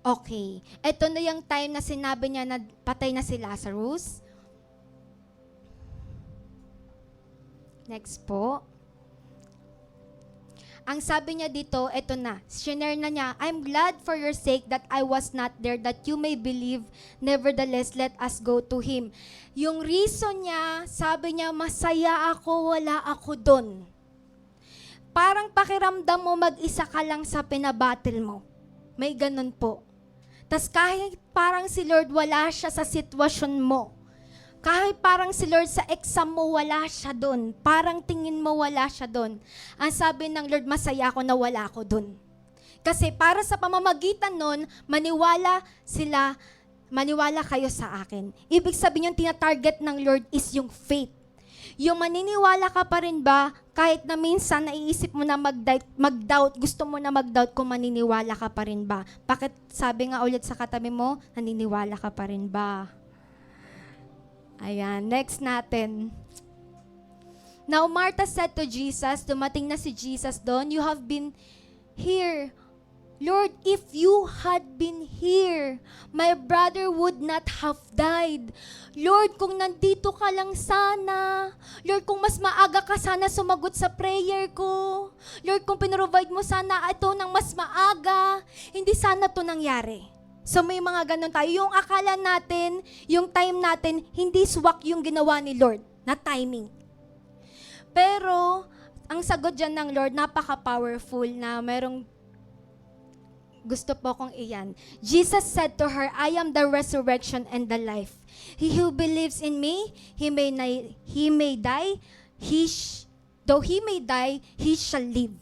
Okay. Ito na yung time na sinabi niya na patay na si Lazarus. Next po. Ang sabi niya dito, eto na, shinare na niya, I'm glad for your sake that I was not there, that you may believe, nevertheless, let us go to Him. Yung reason niya, sabi niya, masaya ako, wala ako doon. Parang pakiramdam mo, mag-isa ka lang sa pinabattle mo. May ganun po. Tas kahit parang si Lord, wala siya sa sitwasyon mo. Kahit parang si Lord sa exam mo, wala siya doon. Parang tingin mo, wala siya doon. Ang sabi ng Lord, masaya ako na wala ako doon. Kasi para sa pamamagitan nun, maniwala kayo sa akin. Ibig sabihin yung tinatarget ng Lord is yung faith. Yung maniniwala ka pa rin ba, kahit na minsan naiisip mo na mag-doubt, gusto mo na mag-doubt kung maniniwala ka pa rin ba? Bakit sabi nga ulit sa katabi mo, naniniwala ka pa rin ba? Ayan, next natin. Now Martha said to Jesus, dumating na si Jesus doon, you have been here Lord, if you had been here, my brother would not have died. Lord, kung nandito ka lang sana. Lord, kung mas maaga ka sana sumagot sa prayer ko. Lord, kung pinrovide mo sana ito ng mas maaga, hindi sana to nangyari. So may mga ganun tayo. Yung akala natin, yung time natin, hindi swak yung ginawa ni Lord na timing. Pero, ang sagot dyan ng Lord, napaka-powerful na merong gusto po kong iyan. Jesus said to her, I am the resurrection and the life. He who believes in me, though he may die, he shall live.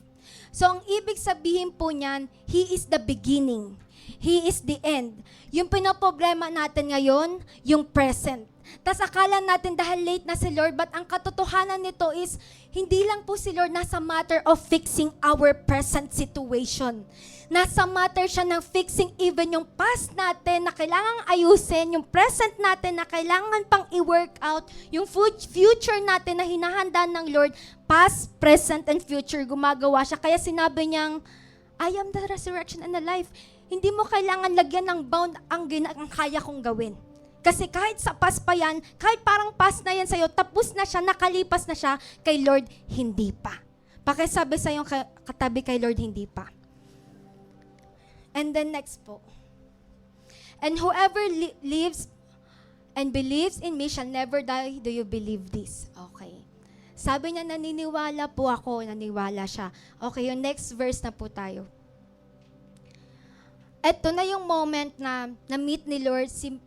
So, ang ibig sabihin po niyan, He is the beginning. He is the end. Yung pinoproblema natin ngayon, yung present. Tas akala natin dahil late na si Lord, but ang katotohanan nito is, hindi lang po si Lord nasa matter of fixing our present situation. Nasa matter siya ng fixing even yung past natin na kailangang ayusin, yung present natin na kailangan pang i-work out, yung future natin na hinahanda ng Lord, past, present, and future, gumagawa siya. Kaya sinabi niyang, I am the resurrection and the life. Hindi mo kailangan lagyan ng bound ang kaya kong gawin. Kasi kahit sa past pa yan, kahit parang past na yan sa'yo, tapos na siya, nakalipas na siya, kay Lord, hindi pa. Pakisabi sa yung katabi kay Lord, hindi pa. And then next po. And whoever lives and believes in me shall never die. Do you believe this? Okay. Sabi niya, naniniwala po ako, naniwala siya. Okay, yung next verse na po tayo. Ito na yung moment na na-meet ni Lord si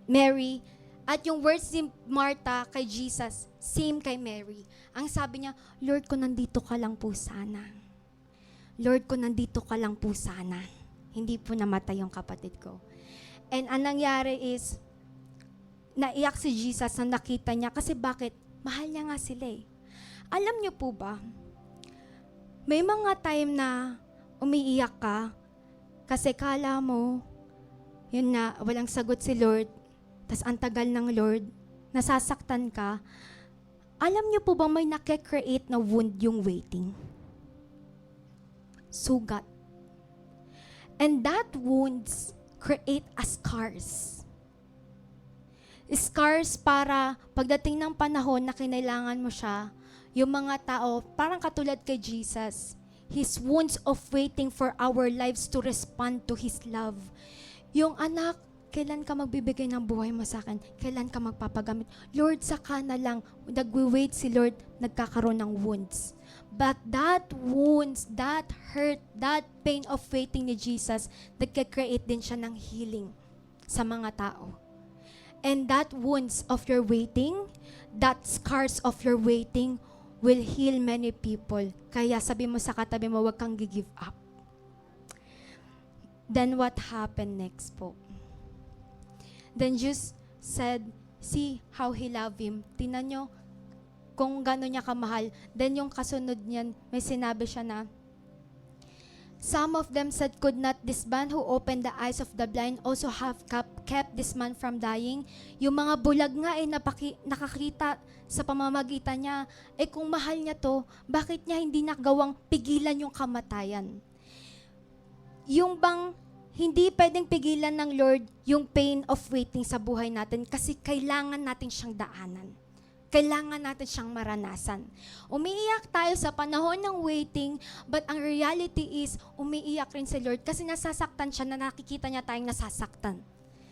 Mary, at yung words ni Martha kay Jesus, same kay Mary. Ang sabi niya, Lord, kung nandito ka lang po sana. Lord, kung nandito ka lang po sana. Hindi po namatay yung kapatid ko. And ang nangyari is, naiyak si Jesus na nakita niya. Kasi bakit? Mahal niya nga sila eh. Alam niyo po ba, may mga time na umiiyak ka, kasi kala mo, yun na, walang sagot si Lord, tas ang tagal ng Lord, nasasaktan ka. Alam niyo po ba may nakikreate na wound yung waiting? Sugat. And that wounds create a scars. Scars para pagdating ng panahon na kinailangan mo siya, yung mga tao, parang katulad kay Jesus, His wounds of waiting for our lives to respond to His love. Yung anak, kailan ka magbibigay ng buhay mo sa akin? Kailan ka magpapagamit? Lord, saka na lang. Nagwe-wait si Lord, nagkakaroon ng wounds. But that wounds, that hurt, that pain of waiting ni Jesus, nagka-create din siya ng healing sa mga tao. And that wounds of your waiting, that scars of your waiting, will heal many people. Kaya sabi mo sa katabi mo, huwag kang give up. Then what happened next po? Then Jesus said, see how He loved him. Tingnan nyo kung gano'n niya kamahal. Then yung kasunod niyan, may sinabi siya na, some of them said, could not this man who opened the eyes of the blind also have kept this man from dying? Yung mga bulag nga ay nakakita sa pamamagitan niya. Eh kung mahal niya to, bakit niya hindi nagawang pigilan yung kamatayan? Yung bang hindi pwedeng pigilan ng Lord yung pain of waiting sa buhay natin kasi kailangan natin siyang daanan. Kailangan natin siyang maranasan. Umiiyak tayo sa panahon ng waiting, but ang reality is, umiiyak rin si Lord kasi nasasaktan siya na nakikita niya tayong nasasaktan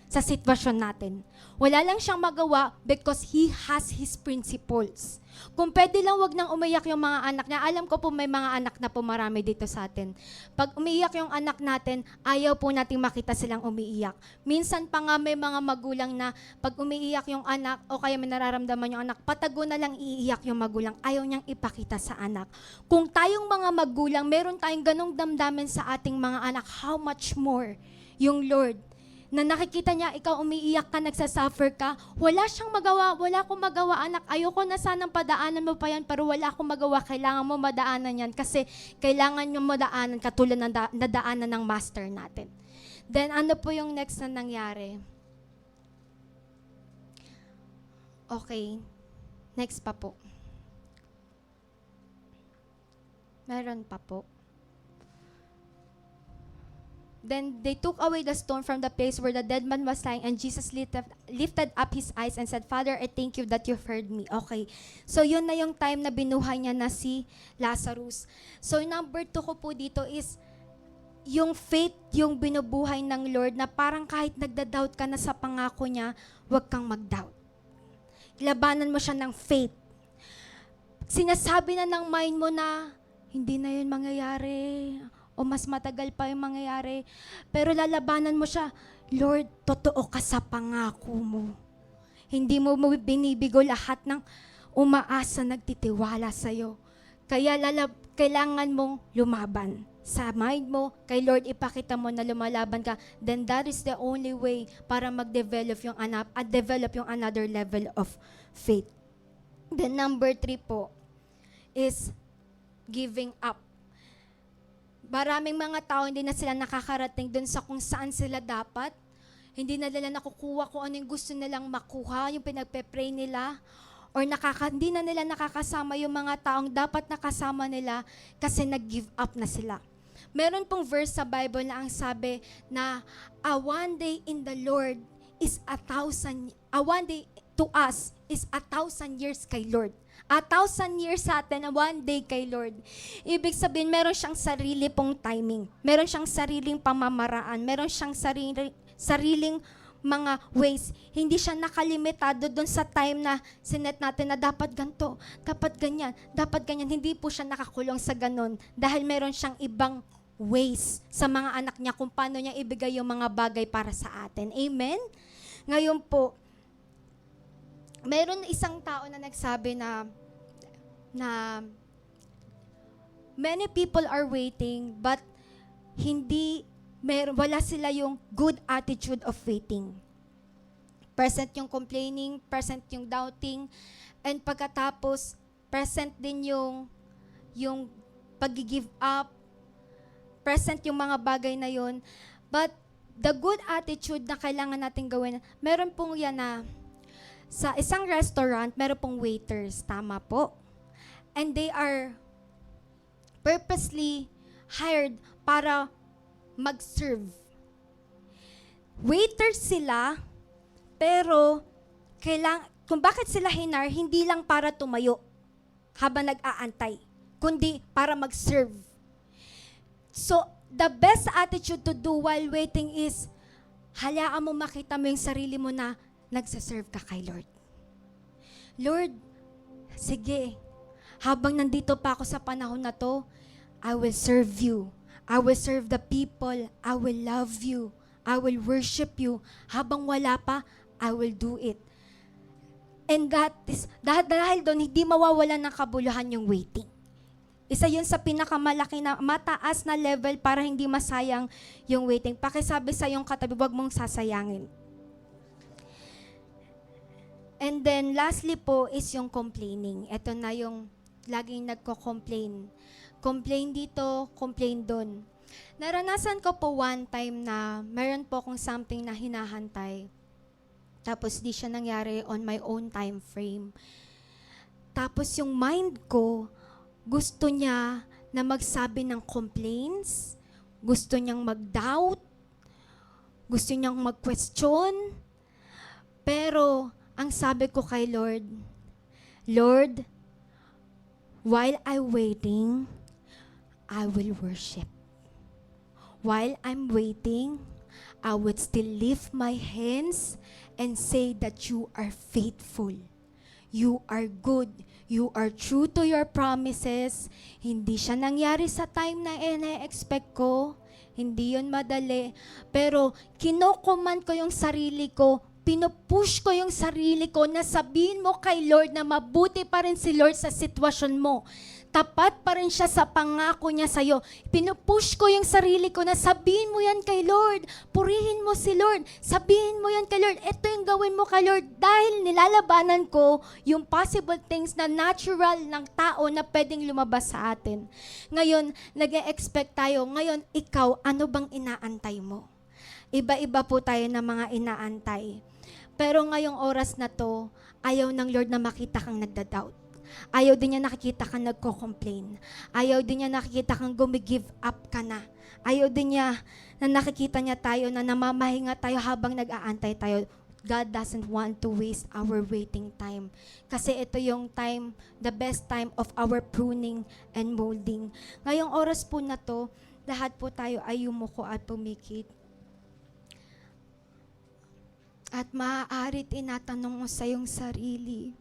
sa sitwasyon natin. Wala lang siyang magawa because He has His principles. Kung pwede lang wag nang umiyak yung mga anak niya, alam ko po may mga anak na po marami dito sa atin. Pag umiiyak yung anak natin, ayaw po nating makita silang umiiyak. Minsan pa nga may mga magulang na pag umiiyak yung anak o kaya may nararamdaman yung anak, patago na lang iiyak yung magulang. Ayaw niyang ipakita sa anak. Kung tayong mga magulang, meron tayong ganong damdamin sa ating mga anak, how much more yung Lord na nakikita niya, ikaw umiiyak ka, nagsasuffer ka, wala siyang magawa, wala akong magawa, anak, ayoko na sanang padaanan mo pa yan, pero wala akong magawa, kailangan mo madaanan yan, kasi kailangan nyo madaanan katulad ng nadaanan ng master natin. Then, ano po yung next na nangyari? Okay, next pa po. Meron pa po. Then they took away the stone from the place where the dead man was lying, and Jesus lifted up his eyes and said, Father, I thank you that you've heard me. Okay. So yun na yung time na binuhay niya na si Lazarus. So number 2 ko po dito is yung faith, yung binubuhay ng Lord na parang kahit nagda-doubt ka na sa pangako niya, huwag kang mag-doubt. Labanan mo siya ng faith. Sinasabi na ng mind mo na hindi na yun mangyayari o mas matagal pa yung mangyayari. Pero lalabanan mo siya, Lord, totoo ka sa pangako mo. Hindi mo binibigo lahat ng umaasa, nagtitiwala sa'yo. Kaya kailangan mong lumaban. Sa mind mo, kay Lord ipakita mo na lumalaban ka, then that is the only way para mag-develop yung another level of faith. Then number 3 po is giving up. Maraming mga tao hindi na sila nakakarating dun sa kung saan sila dapat. Hindi na nila nakukuha kung ano yung gusto nilang makuha, yung pinagpe-pray nila. Or hindi na nila nakakasama yung mga taong dapat nakasama nila kasi nag-give up na sila. Meron pong verse sa Bible na ang sabi na one day in the Lord is one day to us is 1,000 years kay Lord. 1,000 years sa atin, one day kay Lord. Ibig sabihin, meron siyang sarili pong timing. Meron siyang sariling pamamaraan. Meron siyang sariling mga ways. Hindi siya nakalimitado doon sa time na sinet natin na dapat ganito, dapat ganyan, dapat ganyan. Hindi po siya nakakulong sa ganon dahil meron siyang ibang ways sa mga anak niya kung paano niya ibigay yung mga bagay para sa atin. Amen? Ngayon po, meron isang tao na nagsabi na many people are waiting but wala sila yung good attitude of waiting. Present yung complaining, present yung doubting, and pagkatapos, present din yung pag-give up, present yung mga bagay na yun. But the good attitude na kailangan natin gawin, meron pong yan na sa isang restaurant, meron pong waiters, tama po. And they are purposely hired para mag-serve. Waiters sila, pero kung bakit sila hinar, hindi lang para tumayo habang nag-aantay, kundi para mag-serve. So, the best attitude to do while waiting is, hayaan mo makita mo yung sarili mo na nagsaserve ka kay Lord. Lord, sige, habang nandito pa ako sa panahon na to, I will serve you. I will serve the people. I will love you. I will worship you. Habang wala pa, I will do it. And dahil doon, hindi mawawalan ng kabuluhan yung waiting. Isa yun sa pinakamalaki na mataas na level para hindi masayang yung waiting. Pakisabi sa yung katabi, wag mong sasayangin. And then lastly po is yung complaining. Ito na yung laging nagko-complain. Complain dito, complain doon. Naranasan ko po one time na meron po akong something na hinahantay. Tapos di siya nangyari on my own time frame. Tapos yung mind ko, gusto niya na magsabi ng complaints, gusto niyang mag-doubt, gusto niyang mag-question. Pero ang sabi ko kay Lord, Lord, while I'm waiting, I will worship. While I'm waiting, I would still lift my hands and say that you are faithful. You are good. You are true to your promises. Hindi siya nangyari sa time na ina-expect ko. Hindi yun madali. Pero kinocommand ko yung sarili ko, pinupush ko yung sarili ko na sabihin mo kay Lord na mabuti pa rin si Lord sa sitwasyon mo. Tapat pa rin siya sa pangako niya sa'yo. Pinupush ko yung sarili ko na sabihin mo yan kay Lord. Purihin mo si Lord. Sabihin mo yan kay Lord. Ito yung gawin mo kay Lord. Dahil nilalabanan ko yung possible things na natural ng tao na pwedeng lumabas sa atin. Ngayon, nag-e-expect tayo. Ngayon, ikaw, ano bang inaantay mo? Iba-iba po tayo ng mga inaantay. Pero ngayong oras na to, ayaw ng Lord na makita kang nagda-doubt. Ayaw din niya nakikita kang nagko-complain. Ayaw din niya nakikita kang gumigive up ka na. Ayaw din niya na nakikita niya tayo na namamahinga tayo habang nag-aantay tayo. God doesn't want to waste our waiting time. Kasi ito yung time, the best time of our pruning and molding. Ngayong oras po na to, lahat po tayo ay yumuko at pumikit. At maaari tinatanong mo sa iyong sarili,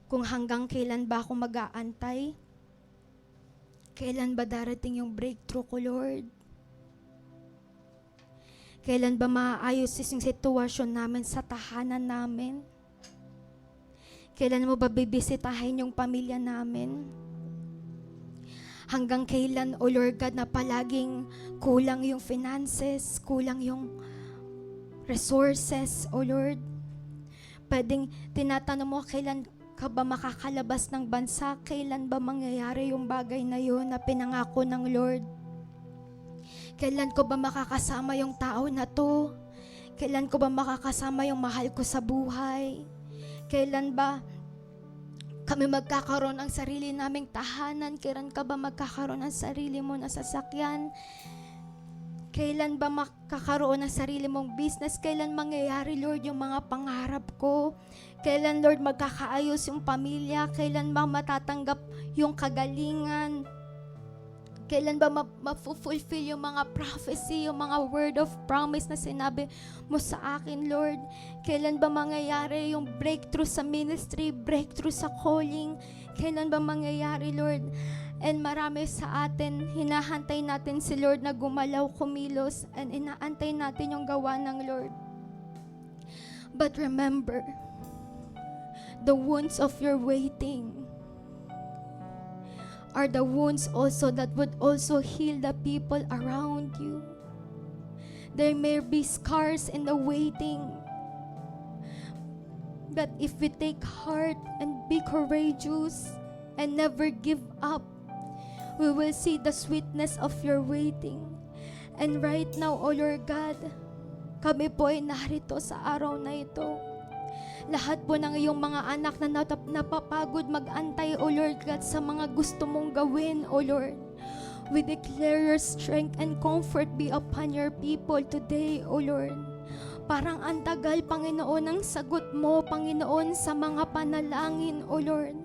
kung hanggang kailan ba ako mag-aantay? Kailan ba darating yung breakthrough ko, Lord? Kailan ba maayos yung sitwasyon namin sa tahanan namin? Kailan mo ba bibisitahin yung pamilya namin? Hanggang kailan, O Lord God, na palaging kulang yung finances, kulang yung resources, O Lord? Pwedeng tinatanong mo, kailan ka ba makakalabas ng bansa? Kailan ba mangyayari yung bagay na yun na pinangako ng Lord? Kailan ko ba makakasama yung tao na to? Kailan ko ba makakasama yung mahal ko sa buhay? Kailan ba kami magkakaroon ng sarili naming tahanan? Kailan ka ba magkakaroon ng sarili mo na sasakyan? Kailan ba makakaroon ng sarili mong business? Kailan mangyayari, Lord, yung mga pangarap ko? Kailan, Lord, magkakaayos yung pamilya? Kailan ba matatanggap yung kagalingan? Kailan ba ma-fulfill yung mga prophecy, yung mga word of promise na sinabi mo sa akin, Lord? Kailan ba mangyayari yung breakthrough sa ministry, breakthrough sa calling? Kailan ba mangyayari, Lord? And marami sa atin, hinahantay natin si Lord na gumalaw, kumilos, and inaantay natin yung gawa ng Lord. But remember, the wounds of your waiting are the wounds also that would also heal the people around you. There may be scars in the waiting, but if we take heart and be courageous and never give up, we will see the sweetness of your waiting. And right now, O Lord God, kami po ay narito sa araw na ito. Lahat po ng iyong mga anak na napapagod mag-antay, O Lord God, sa mga gusto mong gawin, O Lord. We declare your strength and comfort be upon your people today, O Lord. Parang ang tagal, Panginoon, ang sagot mo, Panginoon, sa mga panalangin, O Lord.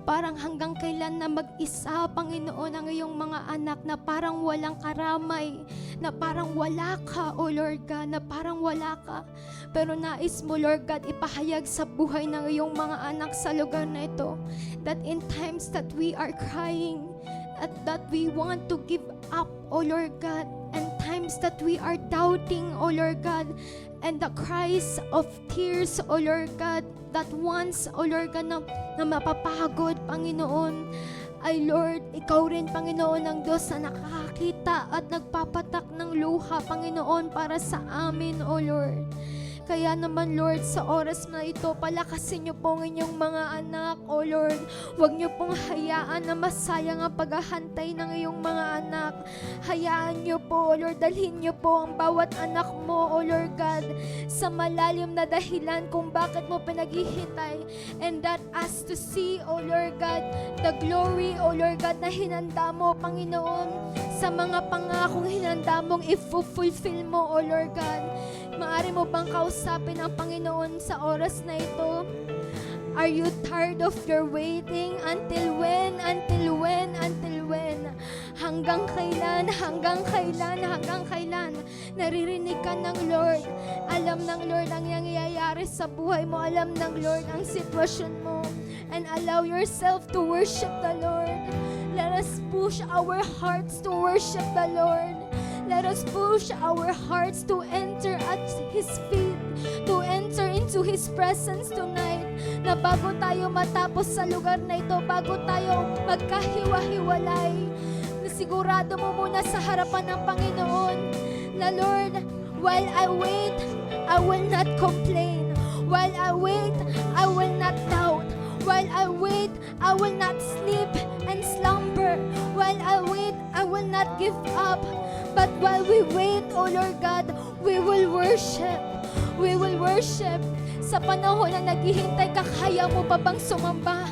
Parang hanggang kailan na mag-isa, Panginoon, ang iyong mga anak na parang walang karamay, na parang wala ka, O Lord God, na parang wala ka. Pero nais mo, Lord God, ipahayag sa buhay ng iyong mga anak sa lugar na ito, that in times that we are crying, at that we want to give up, O Lord God, and times that we are doubting, O Lord God, and the cries of tears, O Lord God, that once, O Lord God, na mapapagod, Panginoon, ay Lord, ikaw rin, Panginoon, ang Diyos na nakakakita at nagpapatak ng luha, Panginoon, para sa amin, O Lord. Kaya naman, Lord, sa oras na ito, palakasin niyo po ang inyong mga anak, O Lord. Huwag niyo pong hayaan na masayang ang paghahantay ng iyong mga anak. Hayaan niyo po, O Lord, dalhin niyo po ang bawat anak mo, O Lord God, sa malalim na dahilan kung bakit mo pinaghihintay. And that us to see, O Lord God, the glory, O Lord God, na hinanda mo, Panginoon, sa mga pangakong hinanda mong i-fulfill mo, O Lord God. Maaari mo bang kausapin ang Panginoon sa oras na ito? Are you tired of your waiting? Until when? Until when? Until when? Hanggang kailan? Hanggang kailan? Hanggang kailan? Naririnig ka ng Lord. Alam ng Lord ang nangyayari sa buhay mo. Alam ng Lord ang sitwasyon mo. And allow yourself to worship the Lord. Let us push our hearts to worship the Lord. Let us push our hearts to enter at His feet, to enter into His presence tonight. Na bago tayo matapos sa lugar na ito, bago tayo magkahiwa-hiwalay, na sigurado mo muna sa harapan ng Panginoon na Lord, while I wait, I will not complain. While I wait, I will not doubt. While I wait, I will not sleep and slumber. While I wait, I will not give up. But while we wait, O Lord God, we will worship. We will worship. Sa panahon na naghihintay ka, kaya mo pa bang sumamba?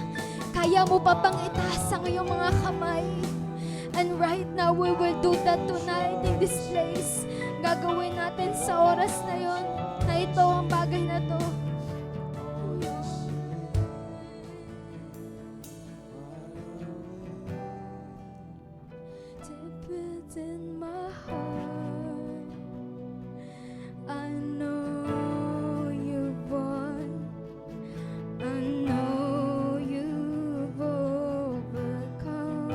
Kaya mo pa bang itaas ang iyong mga kamay? And right now, we will do that tonight in this place. Gagawin natin sa oras na yon, na ito ang bagay na to. Deep within my heart, I know you've won. I know you've overcome.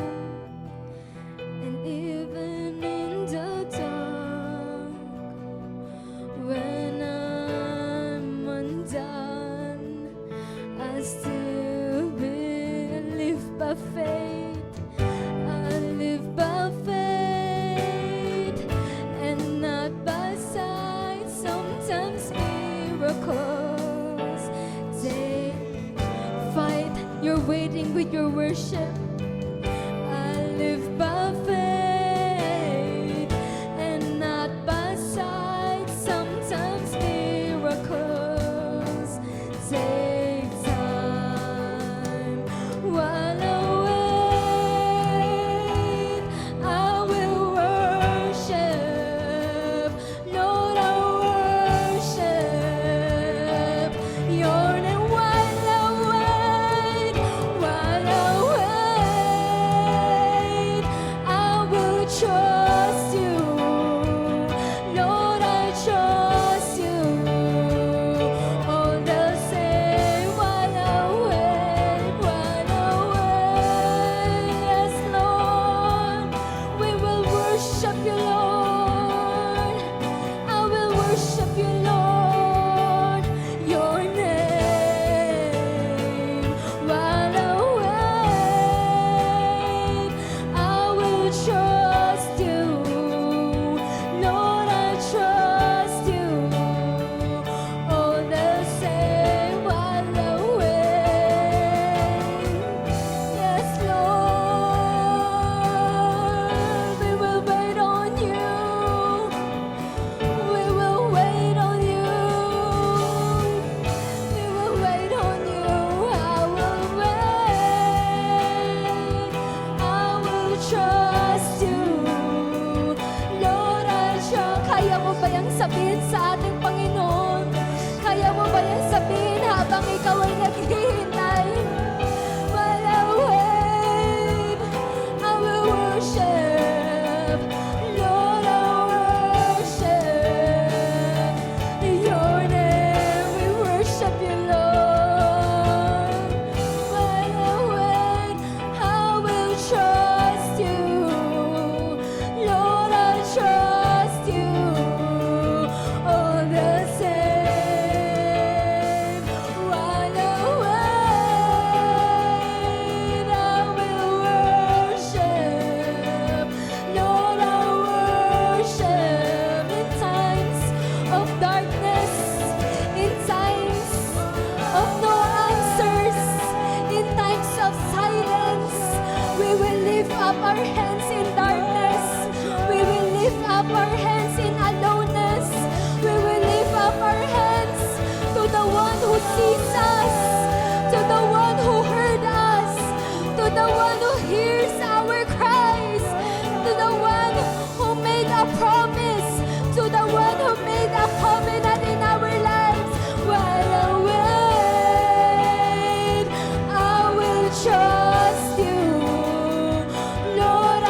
And even in the dark, when I'm undone, I still believe by faith. I live by faith and not by sight. Sometimes miracles take fight. You're waiting with your worship. I live by faith and not by sight. Sometimes miracles take time. While I wait, I will worship. Lord, I worship your name. While I wait, I will trust you. Lord, I trust you. All the same, while I wait, yes, Lord, we will worship you, Lord. I will worship you, Lord, your name. While I wait, I will trust you. Lord, I trust you. All the same, while I wait. Yes, Lord, we will wait on you. We will wait on you. We will wait on you. I will wait. I will trust you. Lord, I trust. Kaya mo ba yung sabihin sa ating Panginoon? Kaya mo ba yung sabihin habang ikaw ay naghihintay? While I wait, I will worship. Lord, I worship your name. We worship you, Lord. While I wait, I will trust you. Lord, I trust you. All the same. While I wait, I will worship. Lord, I worship in times of darkness, in times of no answers, in times of silence. We will lift up our hands in darkness. We will lift up our hands in aloneness. We will lift up our hands to the one who sees us, to the one who heard us, to the one who hears our cries, to the one who made a promise, to the one who made a covenant in our lives. While I wait, I will trust you. Lord,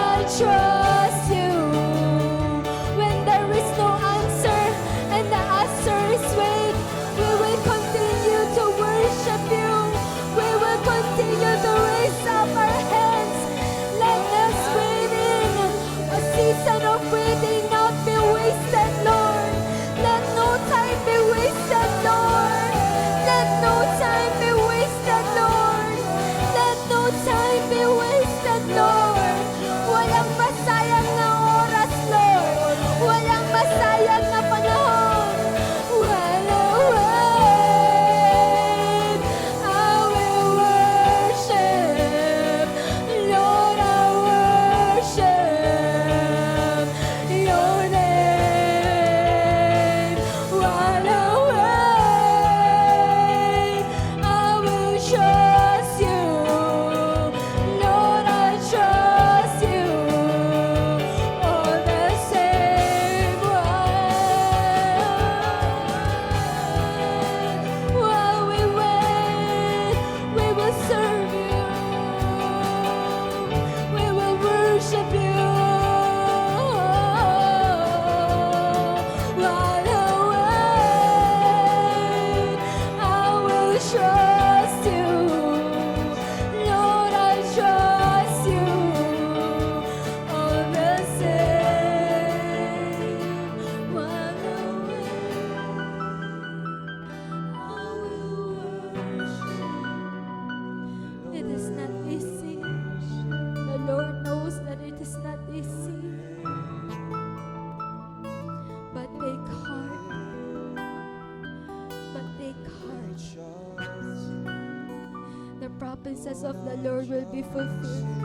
purposes of the Lord will be fulfilled.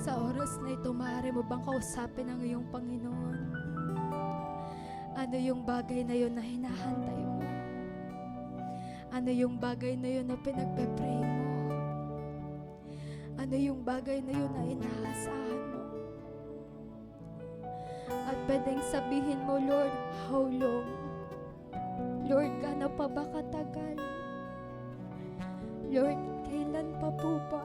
Sa oras na ito, maaari mo bang kausapin ang iyong Panginoon? Ano yung bagay na yun na hinahantay mo? Ano yung bagay na yun na pinagpe-pray mo? Ano yung bagay na yun na inaasahan mo? At pwedeng sabihin mo, Lord, how long? Lord, gaano pa ba katagal? Lord, kailan pa po ba?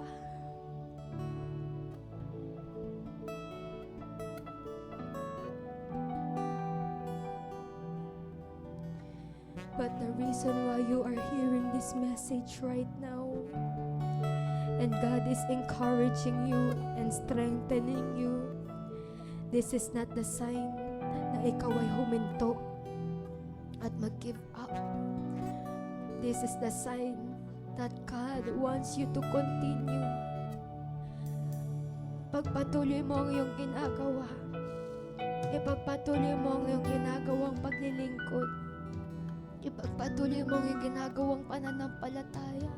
But the reason why you are hearing this message right now, and God is encouraging you and strengthening you, this is not the sign na ikaw ay huminto at mag-give up. This is the sign that God wants you to continue. Pagpatuloy mo ang iyong ginagawa. Ipagpatuloy mo ang iyong ginagawang paglilingkod. Ipagpatuloy mo ang iyong ginagawang pananampalataya.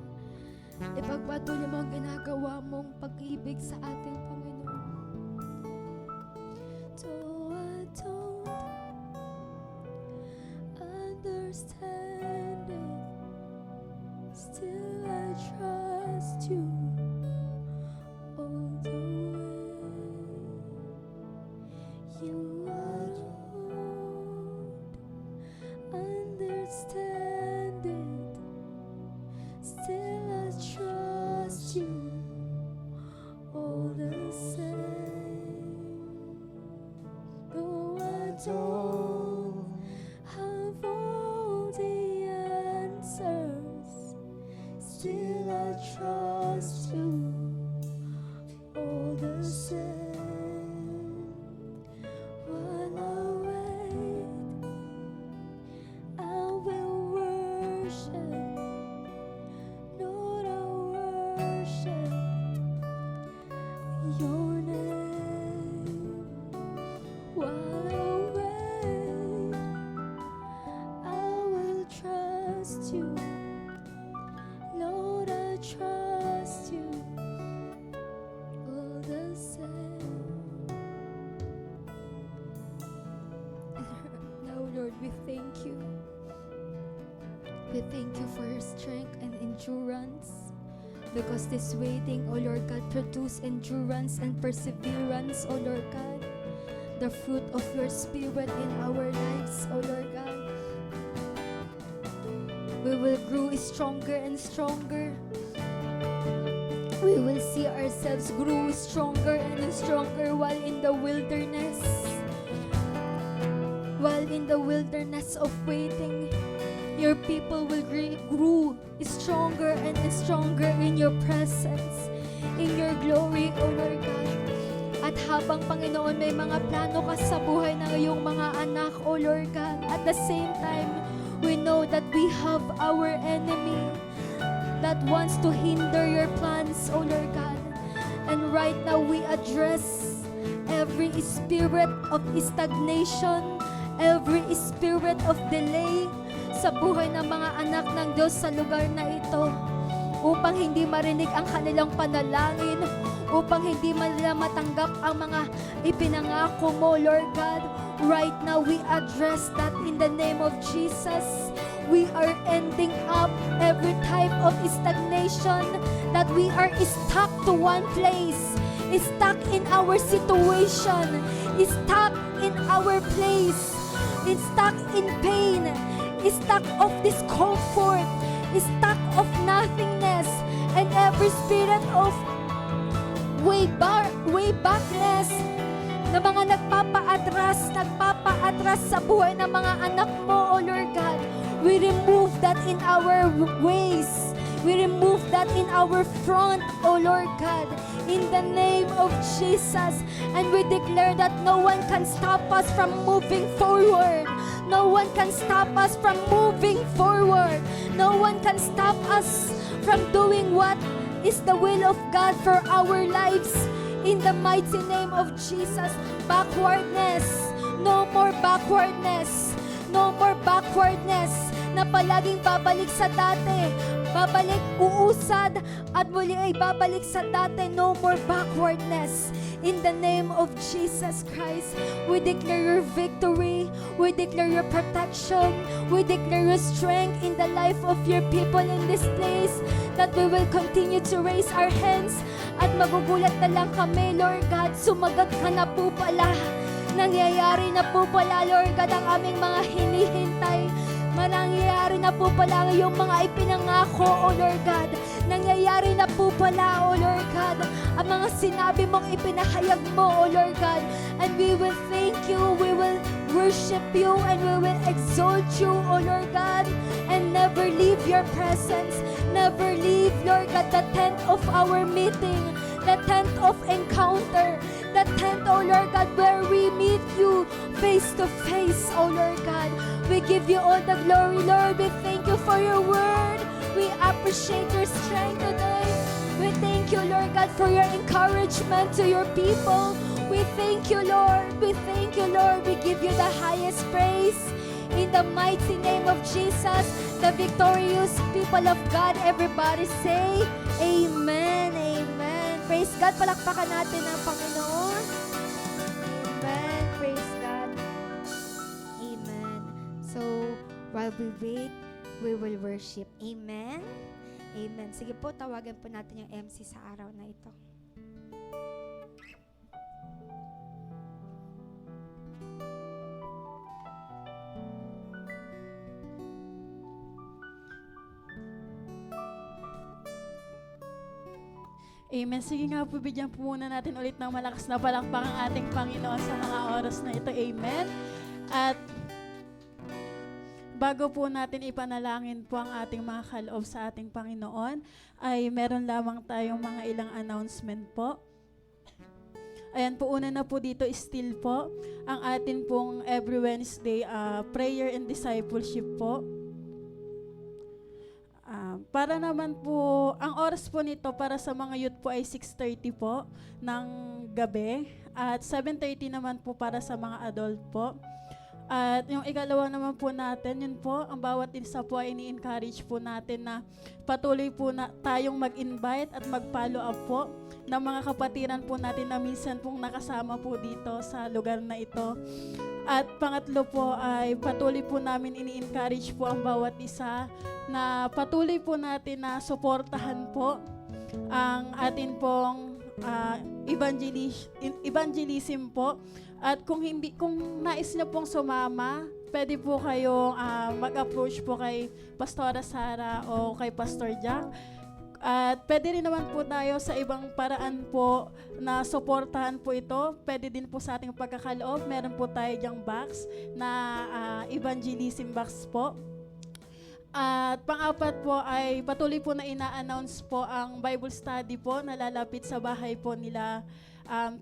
Ipagpatuloy mo ang ginagawa mong pag-ibig sa ating Panginoon. Though I don't understand it, still I trust you all the way. You alone understand it, still I trust you all the same. Though I don't have all the answers, still I trust you all the same. While I wait, I will worship. Lord, I worship your name. While I wait, I will trust you. Lord, I trust you all the same. Now, Lord, we thank you. We thank you for your strength and endurance, because this waiting, O Lord God, produce endurance and perseverance, O Lord God, the fruit of your Spirit in our lives, O Lord God. We will grow stronger and stronger. We will see ourselves grow stronger and stronger while in the wilderness. While in the wilderness of waiting, your people will grow stronger and stronger in your presence, in your glory, O Lord God. At habang, Panginoon, may mga plano ka sa buhay ng iyong mga anak, O Lord God, at the same time, we know that we have our enemy that wants to hinder your plans, O Lord God. And right now, we address every spirit of stagnation, every spirit of delay sa buhay ng mga anak ng Diyos sa lugar na ito, upang hindi marinig ang kanilang panalangin, upang hindi nila matanggap ang mga ipinangako mo, Lord God. Right now, we address that in the name of Jesus. We are ending up every type of stagnation, that we are stuck to one place, stuck in our situation, stuck in our place, stuck in pain, stuck of discomfort, stuck of nothingness, and every spirit of way backness na mga nagpapaatras sa buhay ng mga anak mo, O Lord God. We remove that in our ways. We remove that in our front, O Lord God, in the name of Jesus. And we declare that no one can stop us from moving forward. No one can stop us from moving forward. No one can stop us from doing what is the will of God for our lives. In the mighty name of Jesus, backwardness, no more backwardness, no more backwardness. na palaging babalik sa dati, babalik uusad, at muli ay babalik sa dati. No more backwardness. In the name of Jesus Christ, we declare your victory, we declare your protection, we declare your strength in the life of your people in this place, that we will continue to raise our hands at magugulat na lang kami, Lord God, sumagot ka na po pala. Nangyayari na po pala, Lord God, ang aming mga hinihintay. Manangyayari na po pala yung mga ipinangako, O Lord God. Nangyayari na po pala, O Lord God, ang mga sinabi mong ipinahayag mo, O Lord God. And we will thank you, we will worship you, and we will exalt you, O Lord God, and never leave your presence. Never leave, Lord God, the tent of our meeting, the tent of encounter, the tent, O Lord God, where we meet you face to face, O Lord God. We give you all the glory, Lord. We thank you for your word. We appreciate your strength today. We thank you, Lord God, for your encouragement to your people. We thank you, Lord. We thank you, Lord. We give you the highest praise. In the mighty name of Jesus, the victorious people of God, everybody say, Amen, Amen. Praise God. Palakpakan natin ang Panginoon. Amen. Praise God. Amen. So, while we wait, we will worship. Amen. Amen. Sige po, tawagan po natin yung MC sa araw na ito. Amen. Sige nga po, bigyan po muna natin ulit ng malakas na palakpak ang ating Panginoon sa mga oras na ito. Amen. At bago po natin ipanalangin po ang ating mga kaloob sa ating Panginoon, ay meron lamang tayong mga ilang announcement po. Ayan po, una na po dito, still po, ang atin pong every Wednesday, prayer and discipleship po. Para naman po, ang oras po nito para sa mga youth po ay 6:30 po ng gabi at 7:30 naman po para sa mga adult po. At yung ikalawa naman po natin, yun po, ang bawat isa po ay ini-encourage po natin na patuloy po na tayong mag-invite at mag-follow up po ng mga kapatiran po natin na minsan pong nakasama po dito sa lugar na ito. At pangatlo po ay patuloy po namin ini-encourage po ang bawat isa na patuloy po natin na suportahan po ang atin pong evangelism po. At kung nais niyo pong sumama, pwede po kayong mag-approach po kay Pastora Sara o kay Pastor Jack. At pwede rin naman po tayo sa ibang paraan po na suportahan po ito. Pwede din po sa ating pagkakaloob. Meron po tayo dyang box na evangelism box po. At pang-apat po ay patuloy po na ina-announce po ang Bible study po na lalapit sa bahay po nila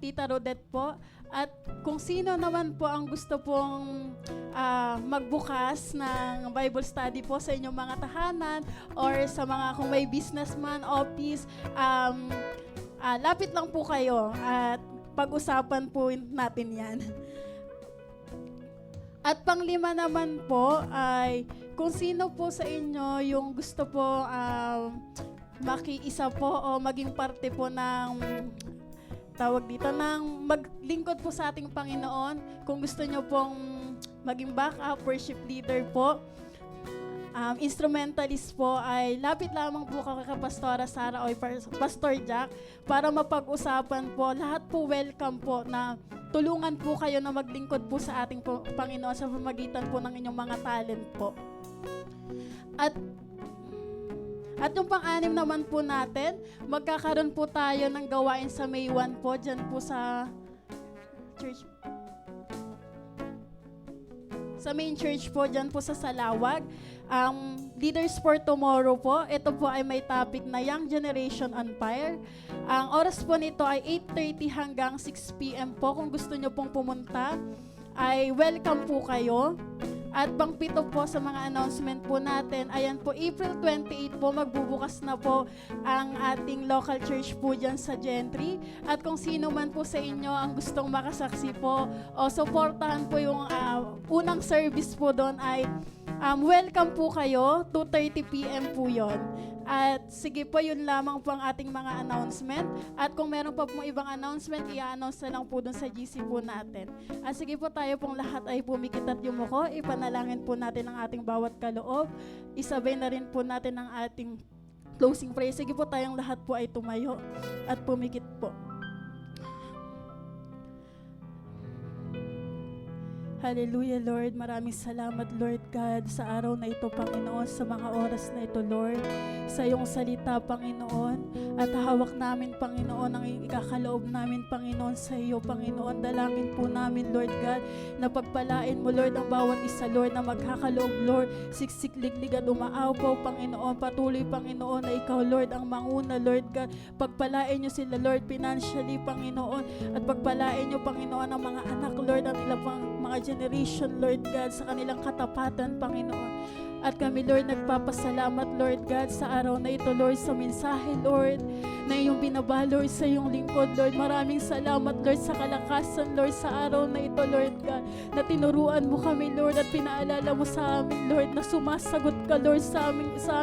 Tita Rodette po. At kung sino naman po ang gusto pong magbukas ng Bible study po sa inyong mga tahanan or sa mga kung may businessman, office, lapit lang po kayo at pag-usapan po natin yan. At panglima naman po ay kung sino po sa inyo yung gusto po makiisa po o maging parte po ng tawag dito ng maglingkod po sa ating Panginoon. Kung gusto nyo pong maging backup, worship leader po, instrumentalist po, ay lapit lamang po kay Pastora Sara o Pastor Jack para mapag-usapan po. Lahat po welcome po na tulungan po kayo na maglingkod po sa ating Panginoon sa pamamagitan po ng inyong mga talent po. At yung pang-anim naman po natin, magkakaroon po tayo ng gawain sa May 1 po, dyan po sa church. Sa main church po, dyan po sa Salawag. Leaders for Tomorrow po, ito po ay may topic na Young Generation on Fire. Ang oras po nito ay 8:30 hanggang 6 p.m. po. Kung gusto nyo pong pumunta, ay welcome po kayo. At pang-pito po sa mga announcement po natin, ayan po, April 28 po, magbubukas na po ang ating local church po dyan sa Gentry. At kung sino man po sa inyo ang gustong makasaksi po o supportahan po yung unang service po doon ay welcome po kayo. 2:30 p.m. po yon. At sige po, yun lamang po ang ating mga announcement. At kung meron pa pong ibang announcement, i-announce na lang po dun sa GC po natin. At sige po, tayo pong lahat ay pumikit at yumuko. Ipanalangin po natin ang ating bawat kaloob. Isabay na rin po natin ang ating closing prayer. Sige po, tayong lahat po ay tumayo at pumikit po. Hallelujah, Lord. Maraming salamat, Lord God, sa araw na ito, Panginoon, sa mga oras na ito, Lord. Sa iyong salita, Panginoon. At hawak namin, Panginoon, ang ikakaloob namin, Panginoon, sa iyo, Panginoon. Dalangin po namin, Lord God, na pagpalain mo, Lord, ang bawat isa, Lord, na magkakaloob, Lord, siksik, liglig at umaapaw, Panginoon. Patuloy, Panginoon, na ikaw, Lord, ang manguna, Lord God. Pagpalain niyo sila, Lord, financially, Panginoon. At pagpalain niyo, Panginoon, ang mga anak, Lord, ang ilang pang mga generation, Lord God, sa kanilang katapatan, Panginoon. At kami, Lord, nagpapasalamat, Lord God, sa araw na ito, Lord, sa mensahe, Lord, na iyong binaba, Lord, sa iyong lingkod, Lord. Maraming salamat, Lord, sa kalakasan, Lord, sa araw na ito, Lord God, na tinuruan mo kami, Lord, at pinaalala mo sa amin, Lord, na sumasagot ka, Lord, sa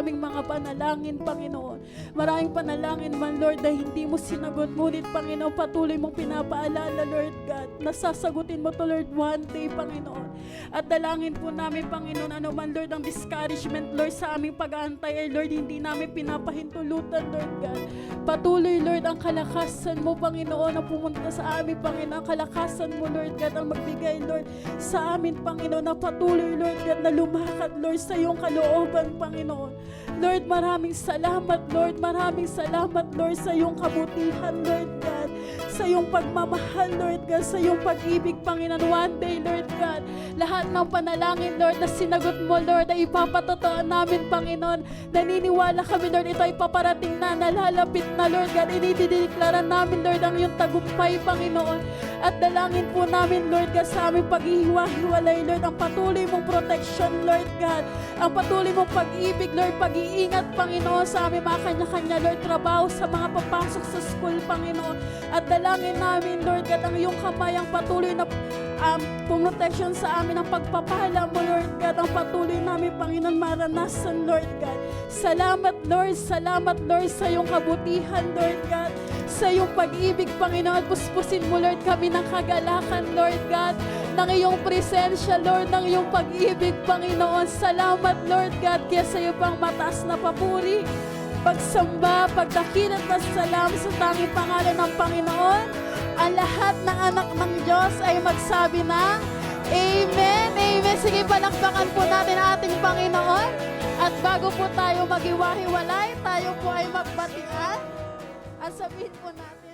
aming mga panalangin, Panginoon. Maraming panalangin man, Lord, na hindi mo sinagot, ngunit, Panginoon, patuloy mong pinapaalala, Lord God, na sasagutin mo to, Lord, one day, Panginoon. At dalangin po namin, Panginoon, ano man, Lord, ang discouragement, Lord, sa aming pag-aantay, ay, Lord, hindi namin pinapahintulutan, Lord God. Patuloy, Lord, ang kalakasan mo, Panginoon, ang pumunta sa amin, Panginoon. Ang kalakasan mo, Lord God, ang magbigay, Lord, sa amin, Panginoon, na patuloy, Lord God, na lumakad, Lord, sa iyong kalooban, Panginoon. Lord, maraming salamat, Lord. Maraming salamat, Lord, sa iyong kabutihan, Lord God. Sa iyong pagmamahal, Lord God. Sa iyong pag-ibig, Panginoon. One day, Lord God, lahat ng panalangin, Lord, na sinagot mo, Lord, ay ipapatotoo namin, Panginoon. Naniniwala kami, Lord, ito ay paparating na, nalalapit na, Lord God. Inidideklara namin, Lord, ang iyong tagumpay, Panginoon. At dalangin po namin, Lord God, sa aming paghihiwa-hiwalay, Lord, ang patuloy mong protection, Lord God. Ang patuloy mong pag-ibig, Lord, pag-iingat, Panginoon, sa aming mga kanya-kanya, Lord, trabaho sa mga papasok sa school, Panginoon. At dalangin namin, Lord God, ang iyong kamay, ang patuloy na protection sa amin, ang pagpapala mo, Lord God, ang patuloy namin, Panginoon, maranasan, Lord God. Salamat, Lord, sa iyong kabutihan, Lord God, sa iyong pag-ibig, Panginoon. Puspusin mo, Lord, kami ng kagalakan, Lord God, ng iyong presensya, Lord, ng iyong pag-ibig, Panginoon. Salamat, Lord God, kaya sa iyo pang mataas na papuri, pagsamba, pagdakil at pasalam sa tanging pangalan ng Panginoon. Ang lahat ng anak ng Diyos ay magsabi ng Amen. Amen. Sige, palakpakan po natin ang ating Panginoon. At bago po tayo maghiwa-hiwalay, tayo po ay magbatian. At sabihin po natin,